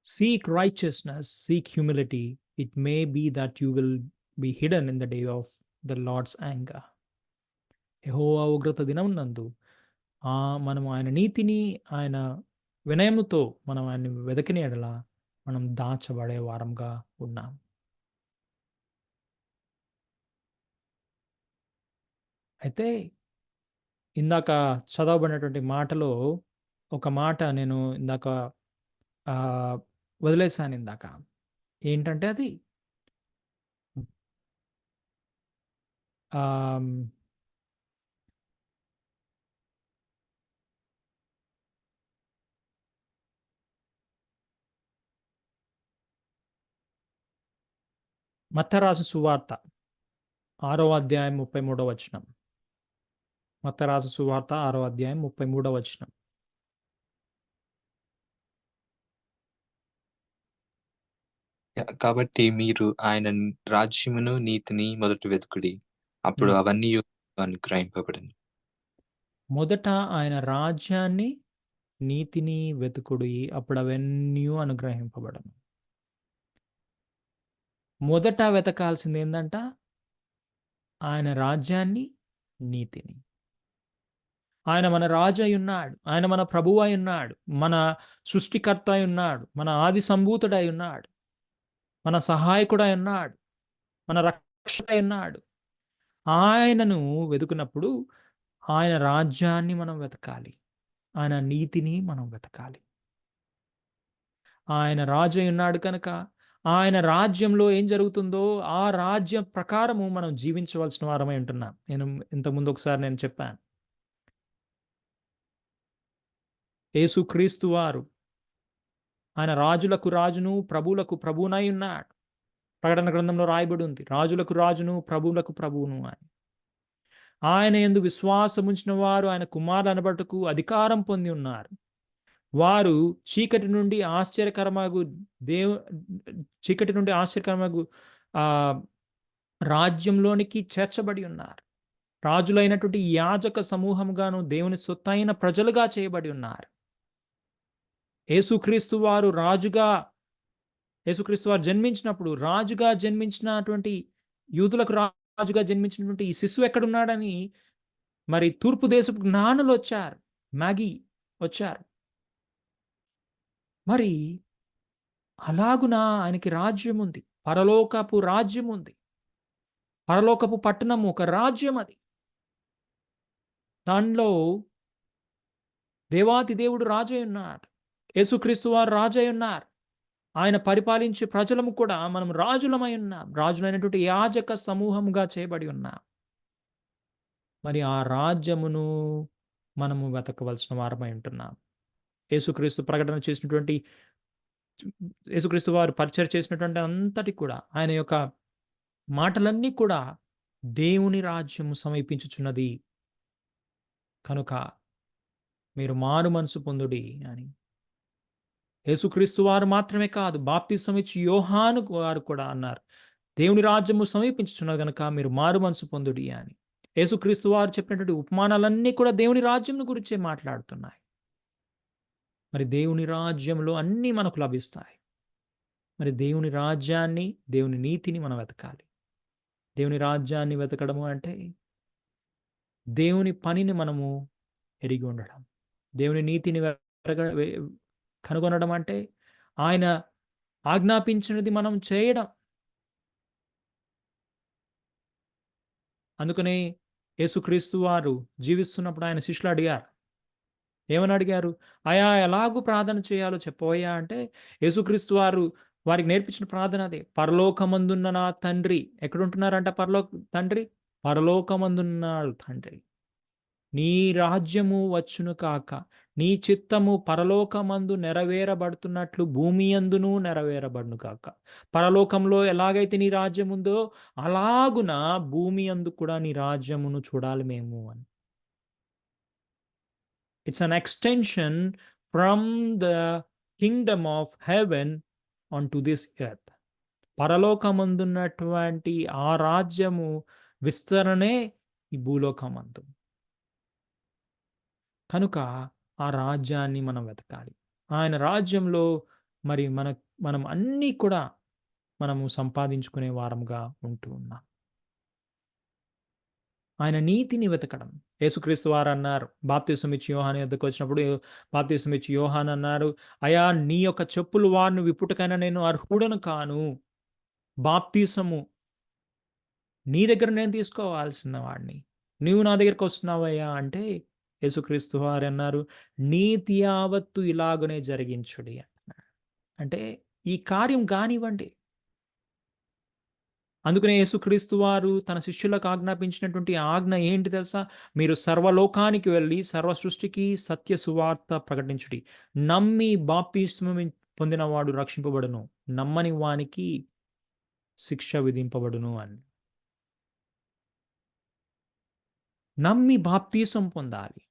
Seek righteousness, seek humility. It may be that you will be hidden in the day of the Lord's anger. యెహోవా ఉగ్రత దినమునందు మనము ఆయన నీతిని, ఆయన వినయముతో మనం ఆయన్ని వెదకిన యెడల మనం దాచబడే వారంగా ఉన్నాం. అయితే ఇందాక చదవబడినటువంటి మాటలో ఒక మాట నేను ఇందాక ఆహ్, వదిలేసానిందాక. ఏంటంటే అది ఆహ్, మత్తయి రాసిన సువార్త 6వ అధ్యాయం 33వ వచనం. మత్తయి రాసిన సువార్త 6వ అధ్యాయం 33వ వచనం. కాబట్టి మీరు ఆయన రాజ్యమును, నీతిని మొదట వెతుకుడి. అప్పుడు హ్మ్. అవన్నీయు అనుగ్రహింపబడును. మొదట ఆయన రాజ్యాన్ని, నీతిని వెతుకుడి. అప్పుడు అవన్నీయు అనుగ్రహింపబడును. మొదట వెతకాల్సిందేందంట? ఆయన రాజ్యాన్ని, నీతిని. ఆయన మన రాజు అయ్యున్నాడు. ఆయన మన ప్రభువు అయ్యున్నాడు. మన సృష్టికర్త అయ్యున్నాడు. మన ఆది సంభూతుడై ఉన్నాడు. మన సహాయకుడై ఉన్నాడు. మన రక్షకుడై ఉన్నాడు. ఆయనను వెతుకున్నప్పుడు ఆయన రాజ్యాన్ని మనం వెతకాలి. ఆయన నీతిని మనం వెతకాలి. ఆయన రాజు అయ్యున్నాడు కనుక ఆయన రాజ్యంలో ఏం జరుగుతుందో ఆ రాజ్యం ప్రకారము మనం జీవించవలసిన వారమై ఉంటున్నాం. ఇంతకుముందు ఒకసారి నేను చెప్పాను. యేసుక్రీస్తు వారు ఆయన రాజులకు రాజును, ప్రభువులకు ప్రభువునై ఉన్నాడు. ప్రకటన గ్రంథంలో రాయబడి ఉంది. రాజులకు రాజును, ప్రభువులకు ప్రభువును అని. ఆయన యందు విశ్వాసముంచిన వారు ఆయన కుమారులు అనబడుటకు అధికారం పొంది ఉన్నారు. వారు చీకటి నుండి ఆశ్చర్యకరమగు దేవు చీకటి నుండి ఆశ్చర్యకరమగు ఆహ్, రాజ్యంలోనికి చేర్చబడి ఉన్నారు. రాజులైనటువంటి యాజక సమూహముగాను దేవుని సొత్తైన ప్రజలుగా చేయబడి ఉన్నారు. యేసుక్రీస్తు వారు రాజుగా యేసుక్రీస్తు వారు జన్మించినప్పుడు రాజుగా జన్మించినటువంటి యూదులకు రాజుగా జన్మించినటువంటి ఈ శిశువు ఎక్కడున్నాడని మరి తూర్పు దేశపు జ్ఞానులు వచ్చారు. మ్యాగీ వచ్చారు. మరి అలాగున ఆయనకి రాజ్యం ఉంది. పరలోకపు రాజ్యం ఉంది. పరలోకపు పట్టణము ఒక రాజ్యం అది. దానిలో దేవాతి దేవుడు రాజై ఉన్నాడు. యేసుక్రీస్తు వారు రాజై ఉన్నారు. ఆయన పరిపాలించే ప్రజలము కూడా మనం రాజులమై ఉన్నాం. రాజులైనటువంటి యాజక సమూహముగా చేయబడి ఉన్నాం. మరి ఆ రాజ్యమును మనము వెతకవలసిన వారమై ఉంటున్నాం. యేసుక్రీస్తు ప్రకటన చేసినటువంటి యేసుక్రీస్తు వారు పరిచయం చేసినటువంటి అంతటి కూడా ఆయన యొక్క మాటలన్నీ కూడా దేవుని రాజ్యము సమీపించుచున్నది. కనుక మీరు మారు మనసు పొందుడి అని. యేసుక్రీస్తు వారు మాత్రమే కాదు, బాప్తిసం ఇచ్చి యోహాను వారు కూడా అన్నారు. దేవుని రాజ్యము సమీపించుచున్నది గనుక మీరు మారు మనసు పొందుడి అని. యేసుక్రీస్తు వారు చెప్పినటువంటి ఉపమానాలన్నీ కూడా దేవుని రాజ్యం గురించే మాట్లాడుతున్నాయి. మరి దేవుని రాజ్యంలో అన్నీ మనకు లభిస్తాయి. మరి దేవుని రాజ్యాన్ని, దేవుని నీతిని మనం వెతకాలి. దేవుని రాజ్యాన్ని వెతకడము అంటే దేవుని పనిని మనము ఎరిగి ఉండడం. దేవుని నీతిని కనుగొనడం అంటే ఆయన ఆజ్ఞాపించినది మనం చేయడం. అందుకనే యేసుక్రీస్తు వారు జీవిస్తున్నప్పుడు ఆయన శిష్యులు అడిగారు. ఏమని అడిగారు? అయా ఎలాగూ ప్రార్థన చేయాలో చెప్పవయ్యా అంటే యేసుక్రీస్తు వారు వారికి నేర్పించిన ప్రార్థన అదే. పరలోకమందున్న నా తండ్రి. ఎక్కడుంటున్నారంట తండ్రి? పరలోకమందున్నాడు తండ్రి. నీ రాజ్యము వచ్చును కాక, నీ చిత్తము పరలోకమందు నెరవేరబడుతున్నట్లు భూమి యందును నెరవేరబడును కాక. పరలోకంలో ఎలాగైతే నీ రాజ్యం ఉందో అలాగున భూమి యందు కూడా నీ రాజ్యమును చూడాలి మేము అని. It's an extension from the kingdom of heaven on to this earth. పరలోకమందున్నటువంటి ఆ రాజ్యము విస్తరణే ఈ భూలోకమందు. కనుక ఆ రాజ్యాన్ని మనం వెతకాలి. ఆయన రాజ్యంలో మరి మనం అన్నీ కూడా మనము సంపాదించుకునే వారముగా ఉంటూ ఉన్నాం. ఆయన నీతిని వెతకడం. యేసుక్రీస్తు వారు అన్నారు, బాప్తిసం ఇచ్చి యోహాను యొద్దకు వచ్చినప్పుడు బాప్తిసం ఇచ్చి యోహాను అన్నారు, అయ్యా నీ యొక్క చెప్పులు వారిని విప్పుటకైనా నేను అర్హుడను కాను. బాప్తిసము నీ దగ్గర నేను తీసుకోవాల్సిన వాడిని. నీవు నా దగ్గరికి వస్తున్నావయ్యా అంటే యేసుక్రీస్తు వారు అన్నారు, నీతి యావత్తు ఇలాగునే జరిగించుడి అన్నారు. అంటే ఈ కార్యం కానివ్వండి. అందుకనే యేసుక్రీస్తు వారు తన శిష్యులకు ఆజ్ఞాపించినటువంటి ఆజ్ఞ ఏంటి తెలుసా? మీరు సర్వలోకానికి వెళ్ళి సర్వ సృష్టికి సత్య సువార్త ప్రకటించుడి. నమ్మి బాప్తిస్మము పొందినవాడు రక్షింపబడును. నమ్మని వానికి శిక్ష విధింపబడును అని. నమ్మి బాప్తీసం పొందాలి.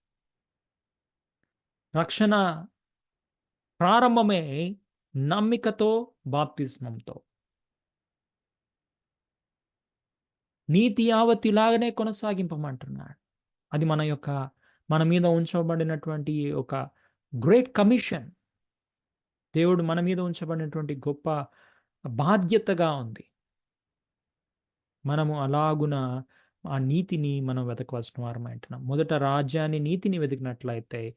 రక్షణ ప్రారంభమే నమ్మికతో, బాప్తిస్మంతో. నీతి యావత్తు ఇలాగనే కొనసాగింపమంటున్నాడు. అది మన మీద ఉంచబడినటువంటి ఒక గ్రేట్ కమిషన్. దేవుడు మన మీద ఉంచబడినటువంటి గొప్ప బాధ్యతగా ఉంది. మనము అలాగున ఆ నీతిని మనం వెతకవలసిన వారమై ఉంటున్నాం. మొదట రాజ్యాన్ని, నీతిని వెతికినట్లయితే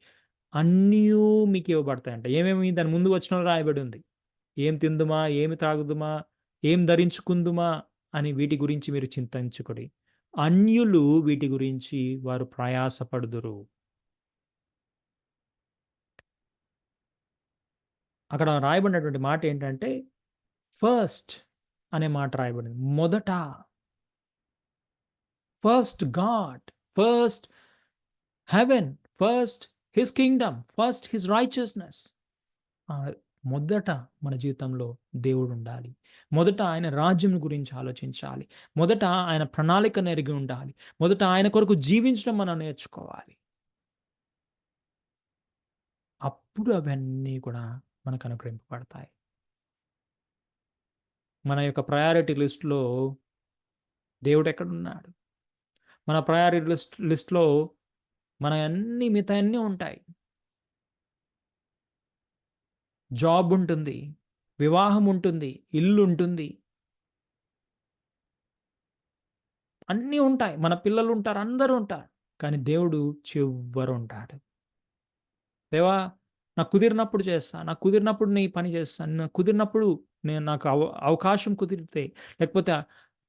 అన్నీయూ మీకు ఇవ్వబడతాయంట. ఏమేమి దాని ముందు వచనంలో రాయబడి ఉంది. ఏం తిందుమా, ఏమి త్రాగుదుమా, ఏం ధరించుకుందుమా అని వీటి గురించి మీరు చింతించుకొడి. అన్యులు వీటి గురించి వారు ప్రయాసపడుదురు. అక్కడ రాయబడినటువంటి మాట ఏంటంటే ఫస్ట్ అనే మాట రాయబడింది. మొదట. First God, first heaven, first his kingdom, first his righteousness. మొదట మన జీవితంలో దేవుడు ఉండాలి. మొదట ఆయన రాజ్యం గురించి ఆలోచించాలి. మొదట ఆయన ప్రణాళికను ఎరిగి ఉండాలి. మొదట ఆయన కొరకు జీవించడం మనం నేర్చుకోవాలి. అప్పుడు అవన్నీ కూడా మనకు అనుగ్రహింపబడతాయి. మన యొక్క ప్రయారిటీ లిస్టులో దేవుడు ఎక్కడున్నాడు? మన ప్రయారిటీ లిస్ట్‌లో మిగతాయన్నీ ఉంటాయి. జాబ్ ఉంటుంది, వివాహం ఉంటుంది, ఇల్లు ఉంటుంది. అన్నీ ఉంటాయి. మన పిల్లలుంటారు, అందరూ ఉంటారు. కానీ దేవుడు చివరుంటాడు. దేవా! నాకు కుదిరినప్పుడు చేస్తా. నాకు కుదిరినప్పుడు నీ పని చేస్తాను. నాకు కుదిరినప్పుడు నాకు అవకాశం కుదిరితే, లేకపోతే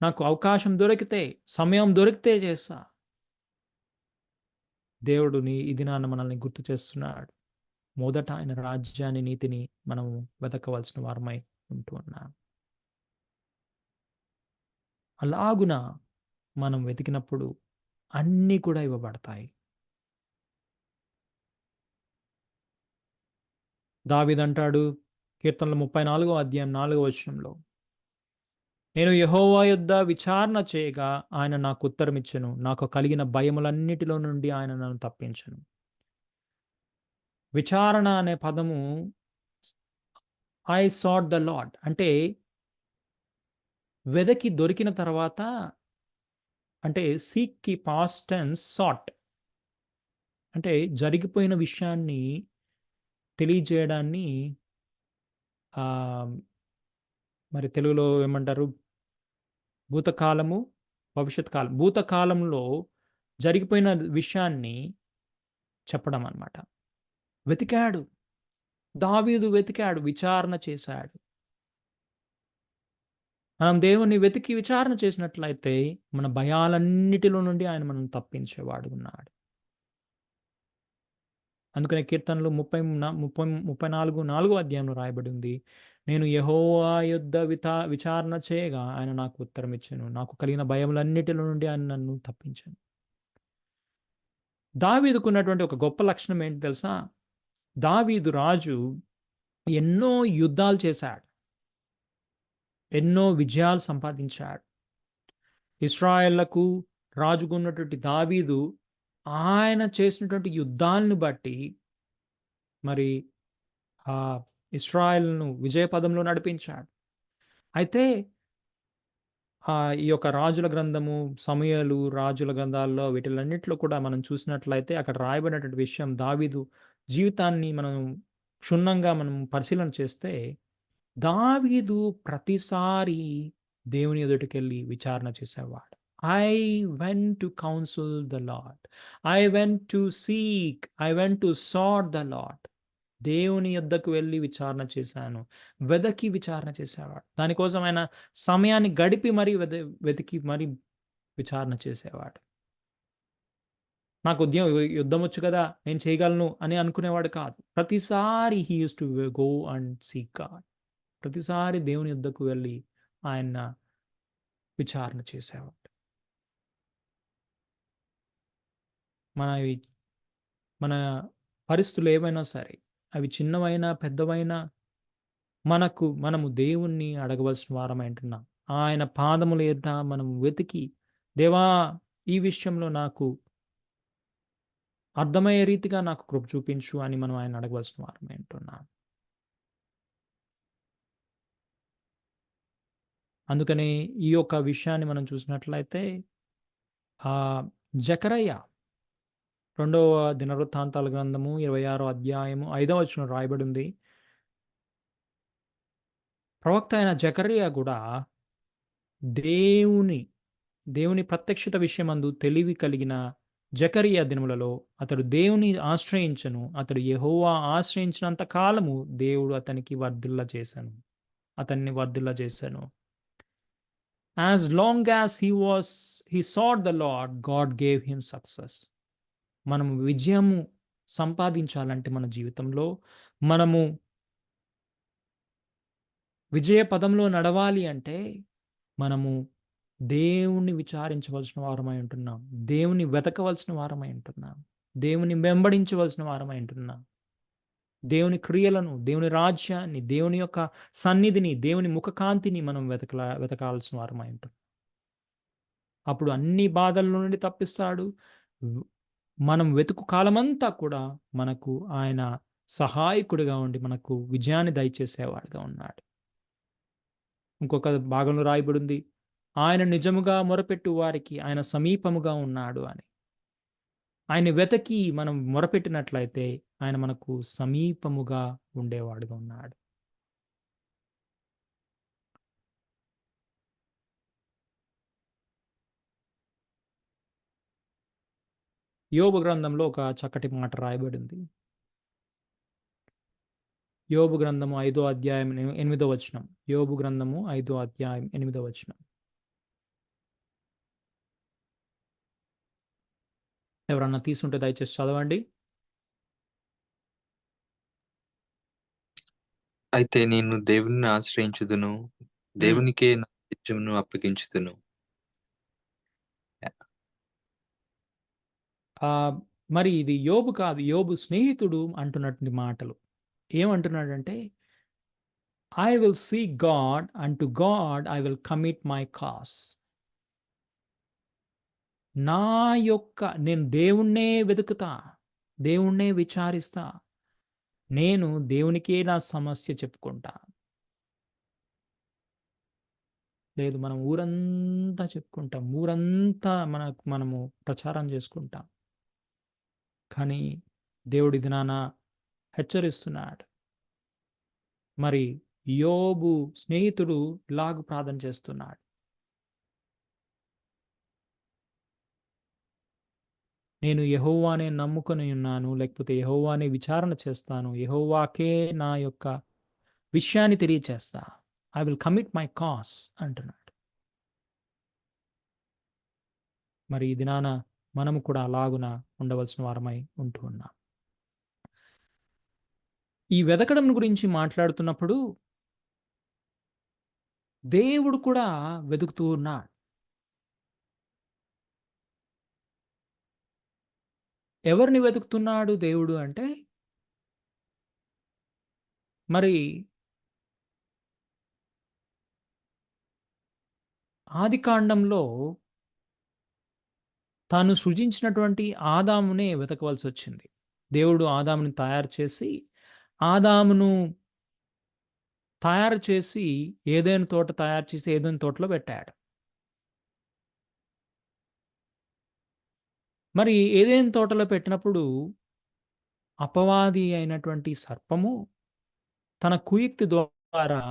నాకు అవకాశం దొరికితే, సమయం దొరికితే చేస్తా. దేవుడు ఈ దినాన మనల్ని గుర్తు చేస్తున్నాడు. మొదట ఆయన రాజ్యాన్ని, నీతిని మనం వెతకవలసిన వారమై ఉంటూ ఉన్నాం. అలాగున మనం వెతికినప్పుడు అన్నీ కూడా ఇవ్వబడతాయి. దావీదంటాడు కీర్తనలు 34 అధ్యాయం 4 వచనంలో, నేను యెహోవా యొద్ద విచారణ చేయగా ఆయన నాకు ఉత్తరమిచ్చెను. నాకు కలిగిన భయములన్నిటిలో నుండి ఆయన నన్ను తప్పించెను. విచారణ అనే పదము ఐ సాట్ ద లార్డ్ అంటే వెదకి దొరికిన తర్వాత అంటే సీక్‌కి పాస్ట్ టెన్స్ సాట్ అంటే జరిగిపోయిన విషయాన్ని తెలియజేయడాన్ని ఆహ్, మరి తెలుగులో ఏమంటారు? భూతకాలము, భవిష్యత్ కాలం. భూతకాలంలో జరిగిపోయిన విషయాన్ని చెప్పడం అన్నమాట. వెతికాడు. దావీదు వెతికాడు, విచారణ చేశాడు. మనం దేవుణ్ణి వెతికి విచారణ చేసినట్లయితే మన భయాలన్నిటిలో నుండి ఆయన మనల్ని తప్పించేవాడు ఉన్నాడు. అందుకనే కీర్తనలు 34 4 అధ్యాయంలో రాయబడి ఉంది. నేను యెహోవా యొద్ద విచారణ చేయగా ఆయన నాకు ఉత్తరమిచ్చెను. నాకు కలిగిన భయములన్నిటిలో నుండి ఆయన నన్ను తప్పించెను. దావీదుకున్నటువంటి ఒక గొప్ప లక్షణం ఏంటి తెలుసా? దావీదు రాజు ఎన్నో యుద్ధాలు చేశాడు. ఎన్నో విజయాలు సంపాదించాడు. ఇశ్రాయేళ్లకు రాజుగా ఉన్నటువంటి దావీదు ఆయన చేసినటువంటి యుద్ధాలను బట్టి మరి ఇశ్రాయేలును విజయ పదంలో నడిపించాడు. అయితే ఈ యొక్క రాజుల గ్రంథము, సమూయేలు, రాజుల గ్రంథాల్లో వీటిలన్నిటిలో కూడా మనం చూసినట్లయితే అక్కడ రాయబడినటువంటి విషయం దావీదు జీవితాన్ని మనం క్షుణ్ణంగా మనం పరిశీలన చేస్తే దావీదు ప్రతిసారి దేవుని ఎదుటికెళ్ళి విచారణ చేసేవాడు. I went to counsel the Lord. I went to seek. I went to sought the Lord. దేవుని యొద్దకు వెళ్ళి విచారణ చేశాను. వెదకి విచారణ చేసేవాడు. దానికోసం ఆయన సమయాన్ని గడిపి మరీ వెతికి మరీ విచారణ చేసేవాడు. నాకు యుద్ధమొచ్చు కదా! నేను చేయగలను అని అనుకునేవాడు కాదు. ప్రతిసారి he used to go and seek God. ప్రతిసారి దేవుని యొద్దకు వెళ్ళి ఆయన విచారణ చేసేవాడు. మనవి మన పరిస్థితులు ఏవైనా సరే, అవి చిన్నవైనా, పెద్దవైనా మనము దేవుణ్ణి అడగవలసిన వారమై ఉంటున్నాం. ఆయన పాదముల ఎదుట మనం వెతికి, దేవా! ఈ విషయంలో నాకు అర్థమయ్యే రీతిగా నాకు కృప చూపించు అని మనం ఆయన అడగవలసిన వారమై ఉంటున్నాం. అందుకని ఈ యొక్క విషయాన్ని మనం చూసినట్లయితే జెకరయ్య రెండవ దినవృత్తాంతాల గ్రంథము 26 అధ్యాయము 5వ వచనం రాయబడి ఉంది. ప్రవక్త అయిన జెకర్యా కూడా దేవుని దేవుని ప్రత్యక్షత విషయమందు తెలివి కలిగిన జెకర్యా దినములలో అతడు దేవుని ఆశ్రయించను. అతడు యెహోవా ఆశ్రయించినంత కాలము దేవుడు అతనికి అతన్ని వర్ధిల్ల చేశాను. As long as he sought the Lord, God gave him success. మనము విజయము సంపాదించాలంటే మన జీవితంలో మనము విజయ పదంలో నడవాలి అంటే మనము దేవుణ్ణి విచారించవలసిన వారమై ఉంటున్నాం. దేవుని వెతకవలసిన వారమై ఉంటున్నాం. దేవుని వెంబడించవలసిన వారమై ఉంటున్నాం. దేవుని క్రియలను, దేవుని రాజ్యాన్ని, దేవుని యొక్క సన్నిధిని, దేవుని ముఖకాంతిని మనం వెతకాల్సిన వారమై ఉంటున్నాం. అప్పుడు అన్ని బాధల నుండి తప్పిస్తాడు. మనం వెతుకు కాలమంతా కూడా మనకు ఆయన సహాయకుడిగా ఉండి మనకు విజయాన్ని దయచేసేవాడుగా ఉన్నాడు. ఇంకొక భాగంలో రాయబడింది. ఆయన నిజముగా మొరపెట్టు వారికి ఆయన సమీపముగా ఉన్నాడు అని. ఆయన వెతకి మనం మొరపెట్టినట్లయితే ఆయన మనకు సమీపముగా ఉండేవాడుగా ఉన్నాడు. యోబు గ్రంథంలో ఒక చక్కటి మాట రాయబడింది. యోబు గ్రంథము 5వ అధ్యాయం 8వ వచనం. యోబు గ్రంథము 5వ అధ్యాయం 8వ వచనం. ఎవరన్నా తీసుంటే దయచేసి చదవండి. అయితే నేను దేవునిని ఆశ్రయించుదును, దేవునికే నా నిత్యమును అప్పగించుదును. మరి ఇది యోబు కాదు, యోబు స్నేహితుడు అంటున్నటువంటి మాటలు. ఏమంటున్నాడంటే, I will seek God and to God I will commit my cause. నేను దేవుణ్ణే వెతుకుతా, దేవుణ్ణే విచారిస్తా, నేను దేవునికే నా సమస్య చెప్పుకుంటా. లేదు, మనం ఊరంతా చెప్పుకుంటాం, ఊరంతా మనము ప్రచారం చేసుకుంటాం. కానీ దేవుడి దినాన హెచ్చరిస్తున్నాడు. మరి యోబు స్నేహితుడు ఇలాగ ప్రార్థన చేస్తున్నాడు. నేను యెహోవానే నమ్ముకొని ఉన్నాను, లేకపోతే యెహోవానే విచారణ చేస్తాను, యెహోవాకే నా యొక్క విషయాన్ని తెలియచేస్తా. I will commit my cause అంటున్నాడు. మరి ఈ దినాన మనము కూడా అలాగున ఉండవలసిన వారమై ఉంటూ ఉన్నాం. ఈ వెతకడం గురించి మాట్లాడుతున్నప్పుడు దేవుడు కూడా వెతుకుతూ ఉన్నాడు. ఎవరిని వెతుకుతున్నాడు దేవుడు అంటే, మరి ఆదికాండంలో తాను సృజించినటువంటి ఆదామునే వెతకవలసొచ్చింది. దేవుడు ఆదాముని ఆదామును తయారు చేసి ఏదైనా తోట తయారు చేసి ఏదైనా తోటలో పెట్టాడు. మరి ఏదైనా తోటలో పెట్టినప్పుడు అపవాది అయినటువంటి సర్పము తన కుయుక్తి ద్వారా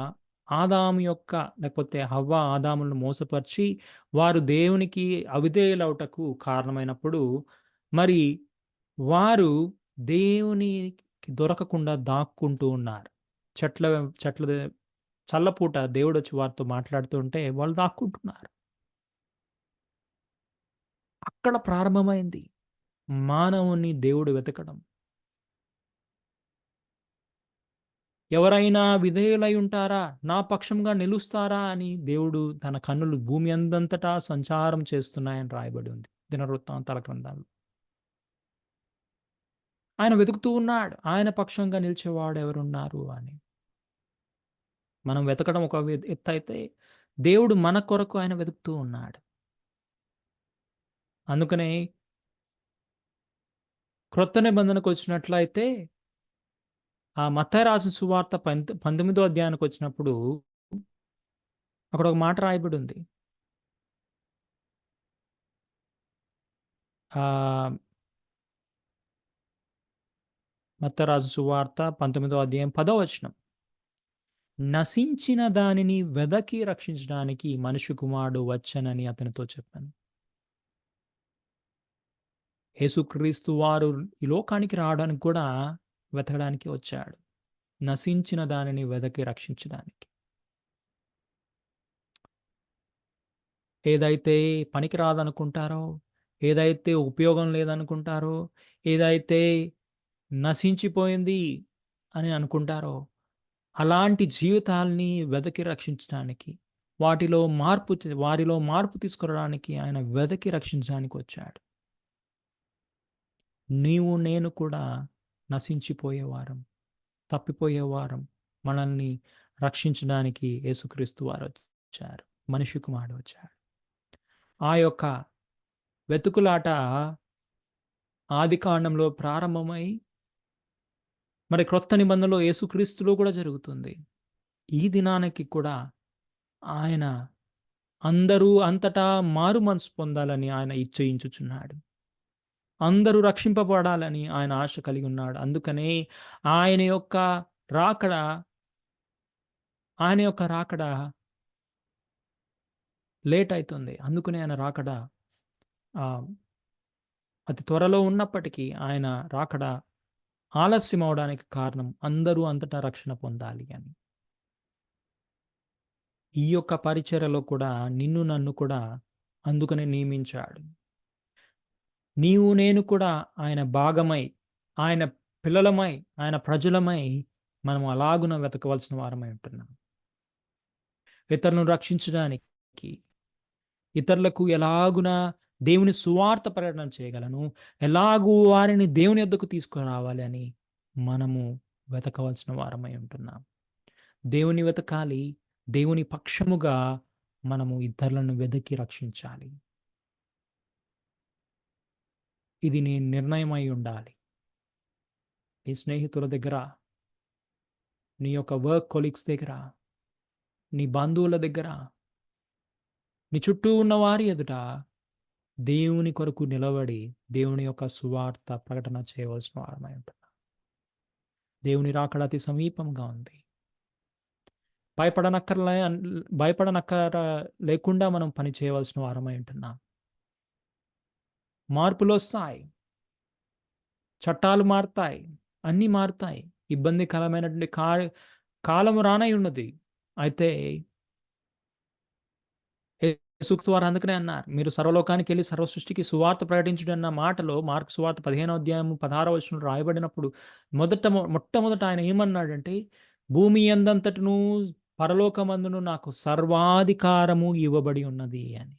ఆదాము యొక్క, లేకపోతే హవ్వ ఆదాములను మోసపరిచి వారు దేవునికి అవిధేయులవుటకు కారణమైనప్పుడు, మరి వారు దేవునికి దొరకకుండా దాక్కుంటూ ఉన్నారు. చెట్ల చెట్ల చల్లపూట దేవుడొచ్చి వారితో మాట్లాడుతూ ఉంటే వాళ్ళు దాక్కుంటున్నారు. అక్కడ ప్రారంభమైంది మానవుని దేవుడు వెతకడం. ఎవరైనా విధేయులై ఉంటారా, నా పక్షంగా నిలుస్తారా అని దేవుడు తన కన్నులు భూమి అందంతటా సంచారం చేస్తున్నాయని రాయబడి ఉంది దినవృత్తాంతాల గ్రంథంలో. ఆయన వెతుకుతూ ఉన్నాడు, ఆయన పక్షంగా నిలిచేవాడు ఎవరున్నారు అని. మనం వెతకడం ఒక ఎత్తైతే, దేవుడు మన కొరకు ఆయన వెతుకుతూ ఉన్నాడు. అందుకనే క్రొత్త నిబంధనకు వచ్చినట్లయితే ఆ మత్తయి రాసిన సువార్త 19వ అధ్యాయానికి వచ్చినప్పుడు అక్కడ ఒక మాట రాయబడి ఉంది. మత్తయి రాసిన సువార్త 19వ అధ్యాయం 10వ వచనం. నశించిన దానిని వెదకి రక్షించడానికి మనుష్య కుమారుడు వచ్చనని అతనితో చెప్పాను. యేసుక్రీస్తు వారు ఈ లోకానికి రావడానికి కూడా వెతకడానికి వచ్చాడు. నశించిన దానిని వెదకి రక్షించడానికి. ఏదైతే పనికి రాదనుకుంటారో, ఏదైతే ఉపయోగం లేదనుకుంటారో, ఏదైతే నశించిపోయింది అని అనుకుంటారో, అలాంటి జీవితాల్ని వెదకి రక్షించడానికి, వారిలో మార్పు తీసుకురావడానికి ఆయన వెదకి రక్షించడానికి వచ్చాడు. నీవు నేను కూడా నశించిపోయేవారం, తప్పిపోయేవారం. మనల్ని రక్షించడానికి యేసుక్రీస్తు వారు వచ్చారు, మనిషి కుమారుడు వచ్చాడు. ఆ యొక్క వెతుకులాట ఆదికాండంలో ప్రారంభమై మరి క్రొత్త నిబంధనలో యేసుక్రీస్తులో కూడా జరుగుతుంది. ఈ దినానికి కూడా ఆయన అందరూ అంతటా మారు మనసు పొందాలని ఆయన ఇచ్చయించుచున్నాడు. అందరూ రక్షింపబడాలని ఆయన ఆశ కలిగి ఉన్నాడు. అందుకనే ఆయన యొక్క రాకడ ఆయన యొక్క రాకడ లేట్ అయితుంది. అందుకనే ఆయన రాకడ ఆహ్, అతి త్వరలో ఉన్నప్పటికీ ఆయన రాకడ ఆలస్యం అవ్వడానికి కారణం అందరూ అంతటా రక్షణ పొందాలి అని. ఈ యొక్క పరిచర్యలో కూడా నిన్ను నన్ను కూడా అందుకనే నియమించాడు. నీవు నేను కూడా ఆయన భాగమై, ఆయన పిల్లలమై, ఆయన ప్రజలమై మనం అలాగున వెతకవలసిన వారమై ఉంటున్నాం. ఇతరులను రక్షించడానికి, ఇతరులకు ఎలాగున దేవుని సువార్త ప్రకటన చేయగలను, ఎలాగూ వారిని దేవుని యొద్దకు తీసుకురావాలి అని మనము వెతకవలసిన వారమై ఉంటున్నాం. దేవుని వెతకాలి, దేవుని పక్షముగా మనము ఇతరులను వెతికి రక్షించాలి. ఇది నీ నిర్ణయమై ఉండాలి. నీ స్నేహితుల దగ్గర, నీ యొక్క వర్క్ కొలీగ్స్ దగ్గర, నీ బంధువుల దగ్గర, నీ చుట్టూ ఉన్న వారి ఎదుట దేవుని కొరకు నిలబడి దేవుని యొక్క సువార్త ప్రకటన చేయవలసిన వారమై ఉంటున్నాం. దేవుని రాకడ అతి సమీపంగా ఉంది. భయపడనక్కర లేకుండా మనం పని చేయవలసిన వారమై ఉంటున్నాం. మార్పులొస్తాయి. చట్టాలు మారతాయి. అన్నీ మారుతాయి. ఇబ్బందికరమైనటువంటి కాలం రానై ఉన్నది. అయితే యేసుక్రీస్తు వారు అందుకనే అన్నారు, మీరు సర్వలోకానికెళ్ళి సర్వ సృష్టికి సువార్త ప్రకటించుడి అన్న మాటలో మార్కు సువార్త 15వ అధ్యాయం 16వ వచనంలో రాయబడినప్పుడు మొట్టమొదట ఆయన ఏమన్నాడంటే, భూమి యందంతటను పరలోకమందును నాకు సర్వాధికారము ఇవ్వబడి ఉన్నది అని.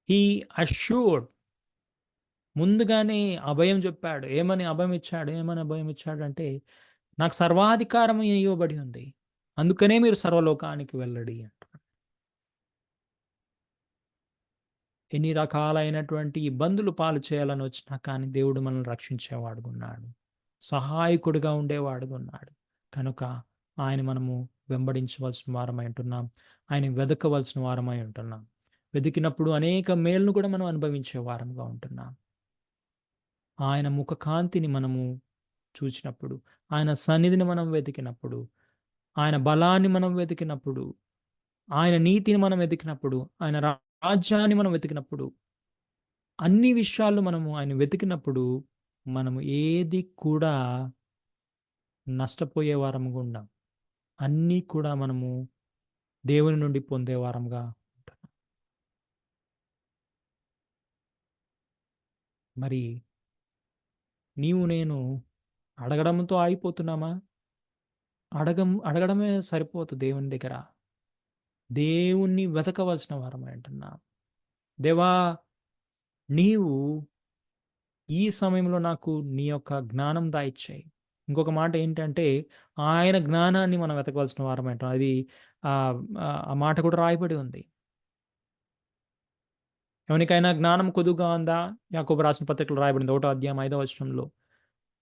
హీ అష్యూర్డ్, ముందుగానే అభయం చెప్పాడు. ఏమని అభయం ఇచ్చాడంటే, నాకు సర్వాధికారం ఇవ్వబడి ఉంది. అందుకనే మీరు సర్వలోకానికి వెళ్ళడి అంటున్నాడు. ఎన్ని రకాలైనటువంటి ఇబ్బందులు పాలు చేయాలని వచ్చినా కానీ దేవుడు మనల్ని రక్షించేవాడుగా ఉన్నాడు. సహాయకుడిగా ఉండేవాడుగా ఉన్నాడు. కనుక ఆయన మనము వెంబడించవలసిన వారమై ఉంటున్నాం. ఆయన వెదకవలసిన వారమై ఉంటున్నాం. వెతికినప్పుడు అనేక మేలును కూడా మనం అనుభవించే వారంగా ఉంటున్నాం. ఆయన ముఖ కాంతిని మనము చూచినప్పుడు, ఆయన సన్నిధిని మనం వెతికినప్పుడు, ఆయన బలాన్ని మనం వెతికినప్పుడు, ఆయన నీతిని మనం వెతికినప్పుడు, ఆయన రాజ్యాన్ని మనం వెతికినప్పుడు, అన్ని విషయాలు మనము ఆయన వెతికినప్పుడు, మనము ఏది కూడా నష్టపోయే వారముగా ఉండం. అన్నీ కూడా మనము దేవుని నుండి పొందే వారంగా ఉంటున్నాం. మరి నీవు నేను అడగడంతో ఆగిపోతున్నామా? అడగడమే సరిపోదు దేవుని దగ్గర. దేవుణ్ణి వెతకవలసిన వారమై ఉంటున్నాం. దేవా, నీవు ఈ సమయంలో నాకు నీ యొక్క జ్ఞానం దయచేయి. ఇంకొక మాట ఏంటంటే, ఆయన జ్ఞానాన్ని మనం వెతకవలసిన వారమై ఉంటాం. అది ఆ మాట కూడా రాయబడి ఉంది. ఎవనికైనా జ్ఞానం కొదువుగా ఉందా? యాకోబు రాసిన పత్రికలో రాయబడింది 1వ అధ్యాయం 5వ వచనంలో.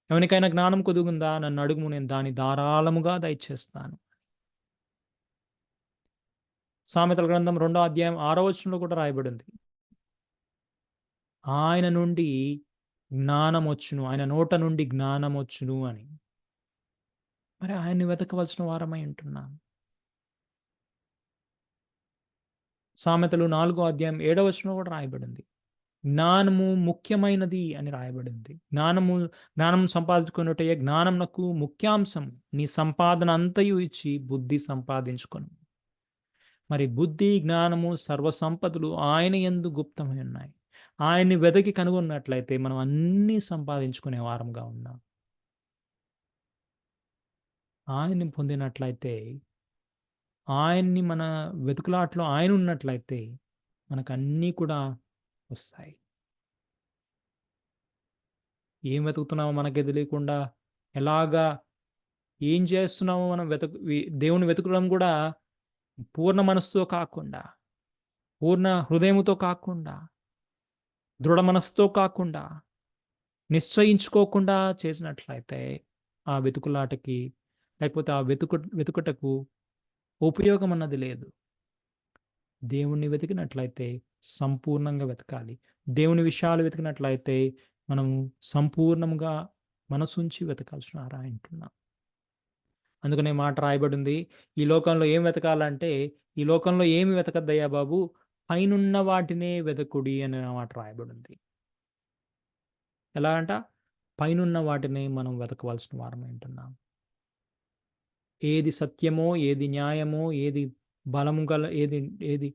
ఎవనికైనా జ్ఞానం కొదువుందా? నన్ను అడుగుము, నేను దాన్ని ధారాళముగా దయచేస్తాను. సామెతల గ్రంథం 2వ అధ్యాయం 6వ వచనంలో కూడా రాయబడింది. ఆయన నుండి జ్ఞానమొచ్చును, ఆయన నోట నుండి జ్ఞానమొచ్చును అని. మరి ఆయన్ని వెతకవలసిన వారమై ఉంటున్నాం. సామెతలు 4వ అధ్యాయం 7వ వచనంలో కూడా రాయబడింది. జ్ఞానము ముఖ్యమైనది అని రాయబడింది. జ్ఞానం సంపాదించుకొనుటయే జ్ఞానమునకు ముఖ్యాంశం. నీ సంపాదన అంతయు ఇచ్చి బుద్ధి సంపాదించుకొను. మరి బుద్ధి, జ్ఞానము, సర్వ సంపదలు ఆయన యందు గుప్తమై ఉన్నాయి. ఆయన్ని వెతికి కనుగొన్నట్లయితే మనం అన్నీ సంపాదించుకునే వారంగా ఉన్నాం. ఆయన్ని పొందినట్లయితే, ఆయన్ని మన వెతుకులాటలో ఆయన ఉన్నట్లయితే మనకన్నీ కూడా వస్తాయి. ఏం వెతుకుతున్నామో మనకే తెలియకుండా, ఎలాగా ఏం చేస్తున్నామో మనం దేవుని వెతకడం కూడా పూర్ణ మనస్సుతో కాకుండా, పూర్ణ హృదయముతో కాకుండా, దృఢ మనస్సుతో కాకుండా, నిశ్చయించుకోకుండా చేసినట్లయితే ఆ వెతుకులాటకి, లేకపోతే ఆ వెతుకుటకు ఉపయోగం అన్నది లేదు. దేవుణ్ణి వెతికినట్లయితే సంపూర్ణంగా వెతకాలి. దేవుని విషయాలు వెతికినట్లయితే మనము సంపూర్ణంగా మనసుంచి వెతకాల్సిన అంటున్నా. అందుకనే మాట రాయబడింది. ఈ లోకంలో ఏం వెతకాలంటే, ఈ లోకంలో ఏమి వెతకద్దయ్యా బాబు, పైనున్న వాటినే వెదకుడి అనే మాట రాయబడింది. ఎలా అంట? పైనున్న వాటినే మనం వెతకవలసిన వారమై ఉంటున్నాం. ఏది సత్యమో, ఏది న్యాయమో, ఏది బలము గల ఏది ఏది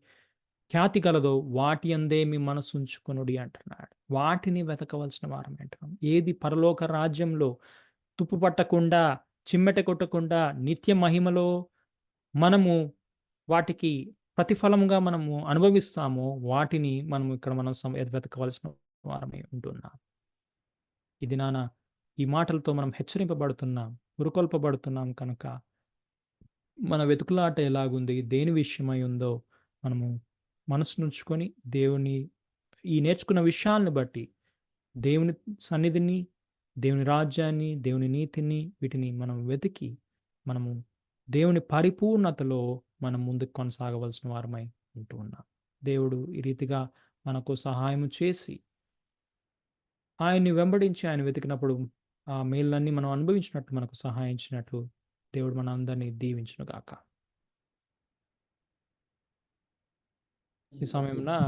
ఖ్యాతి కలదో వాటి అందే మీ మనసు ఉంచుకొనుడి అంటున్నాడు. వాటిని వెతకవలసిన వారమై ఉంటున్నాం. ఏది పరలోక రాజ్యంలో తుప్పు పట్టకుండా, చిమ్మెట కొట్టకుండా, నిత్య మహిమలో మనము వాటికి ప్రతిఫలముగా మనము అనుభవిస్తామో వాటిని మనము ఇక్కడ మనం వెతకవలసిన వారమై ఉంటున్నాం. ఈ దినాన ఈ మాటలతో మనం హెచ్చరింపబడుతున్నాం, పురుకొల్పబడుతున్నాం కనుక మన వెతుకులాట ఎలాగుంది, దేని విషయమై ఉందో మనము మనసునుంచుకొని దేవుని ఈ నేర్చుకున్న విషయాలను బట్టి దేవుని సన్నిధిని, దేవుని రాజ్యాన్ని, దేవుని నీతిని వీటిని మనం వెతికి మనము దేవుని పరిపూర్ణతలో మనం ముందుకు కొనసాగవలసిన వారమై ఉంటూ ఉన్నాం. దేవుడు ఈ రీతిగా మనకు సహాయం చేసి ఆయన్ని వెంబడించి ఆయన వెతికినప్పుడు ఆ మేళ్ళన్నీ మనం అనుభవించినట్టు మనకు సహాయించినట్లు దేవుడు మన అందరినీ దీవించును గాక. ఈ సమయంలో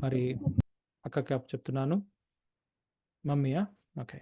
మరి అక్కకి చెప్తున్నాను. మమ్మీయా? ఓకే.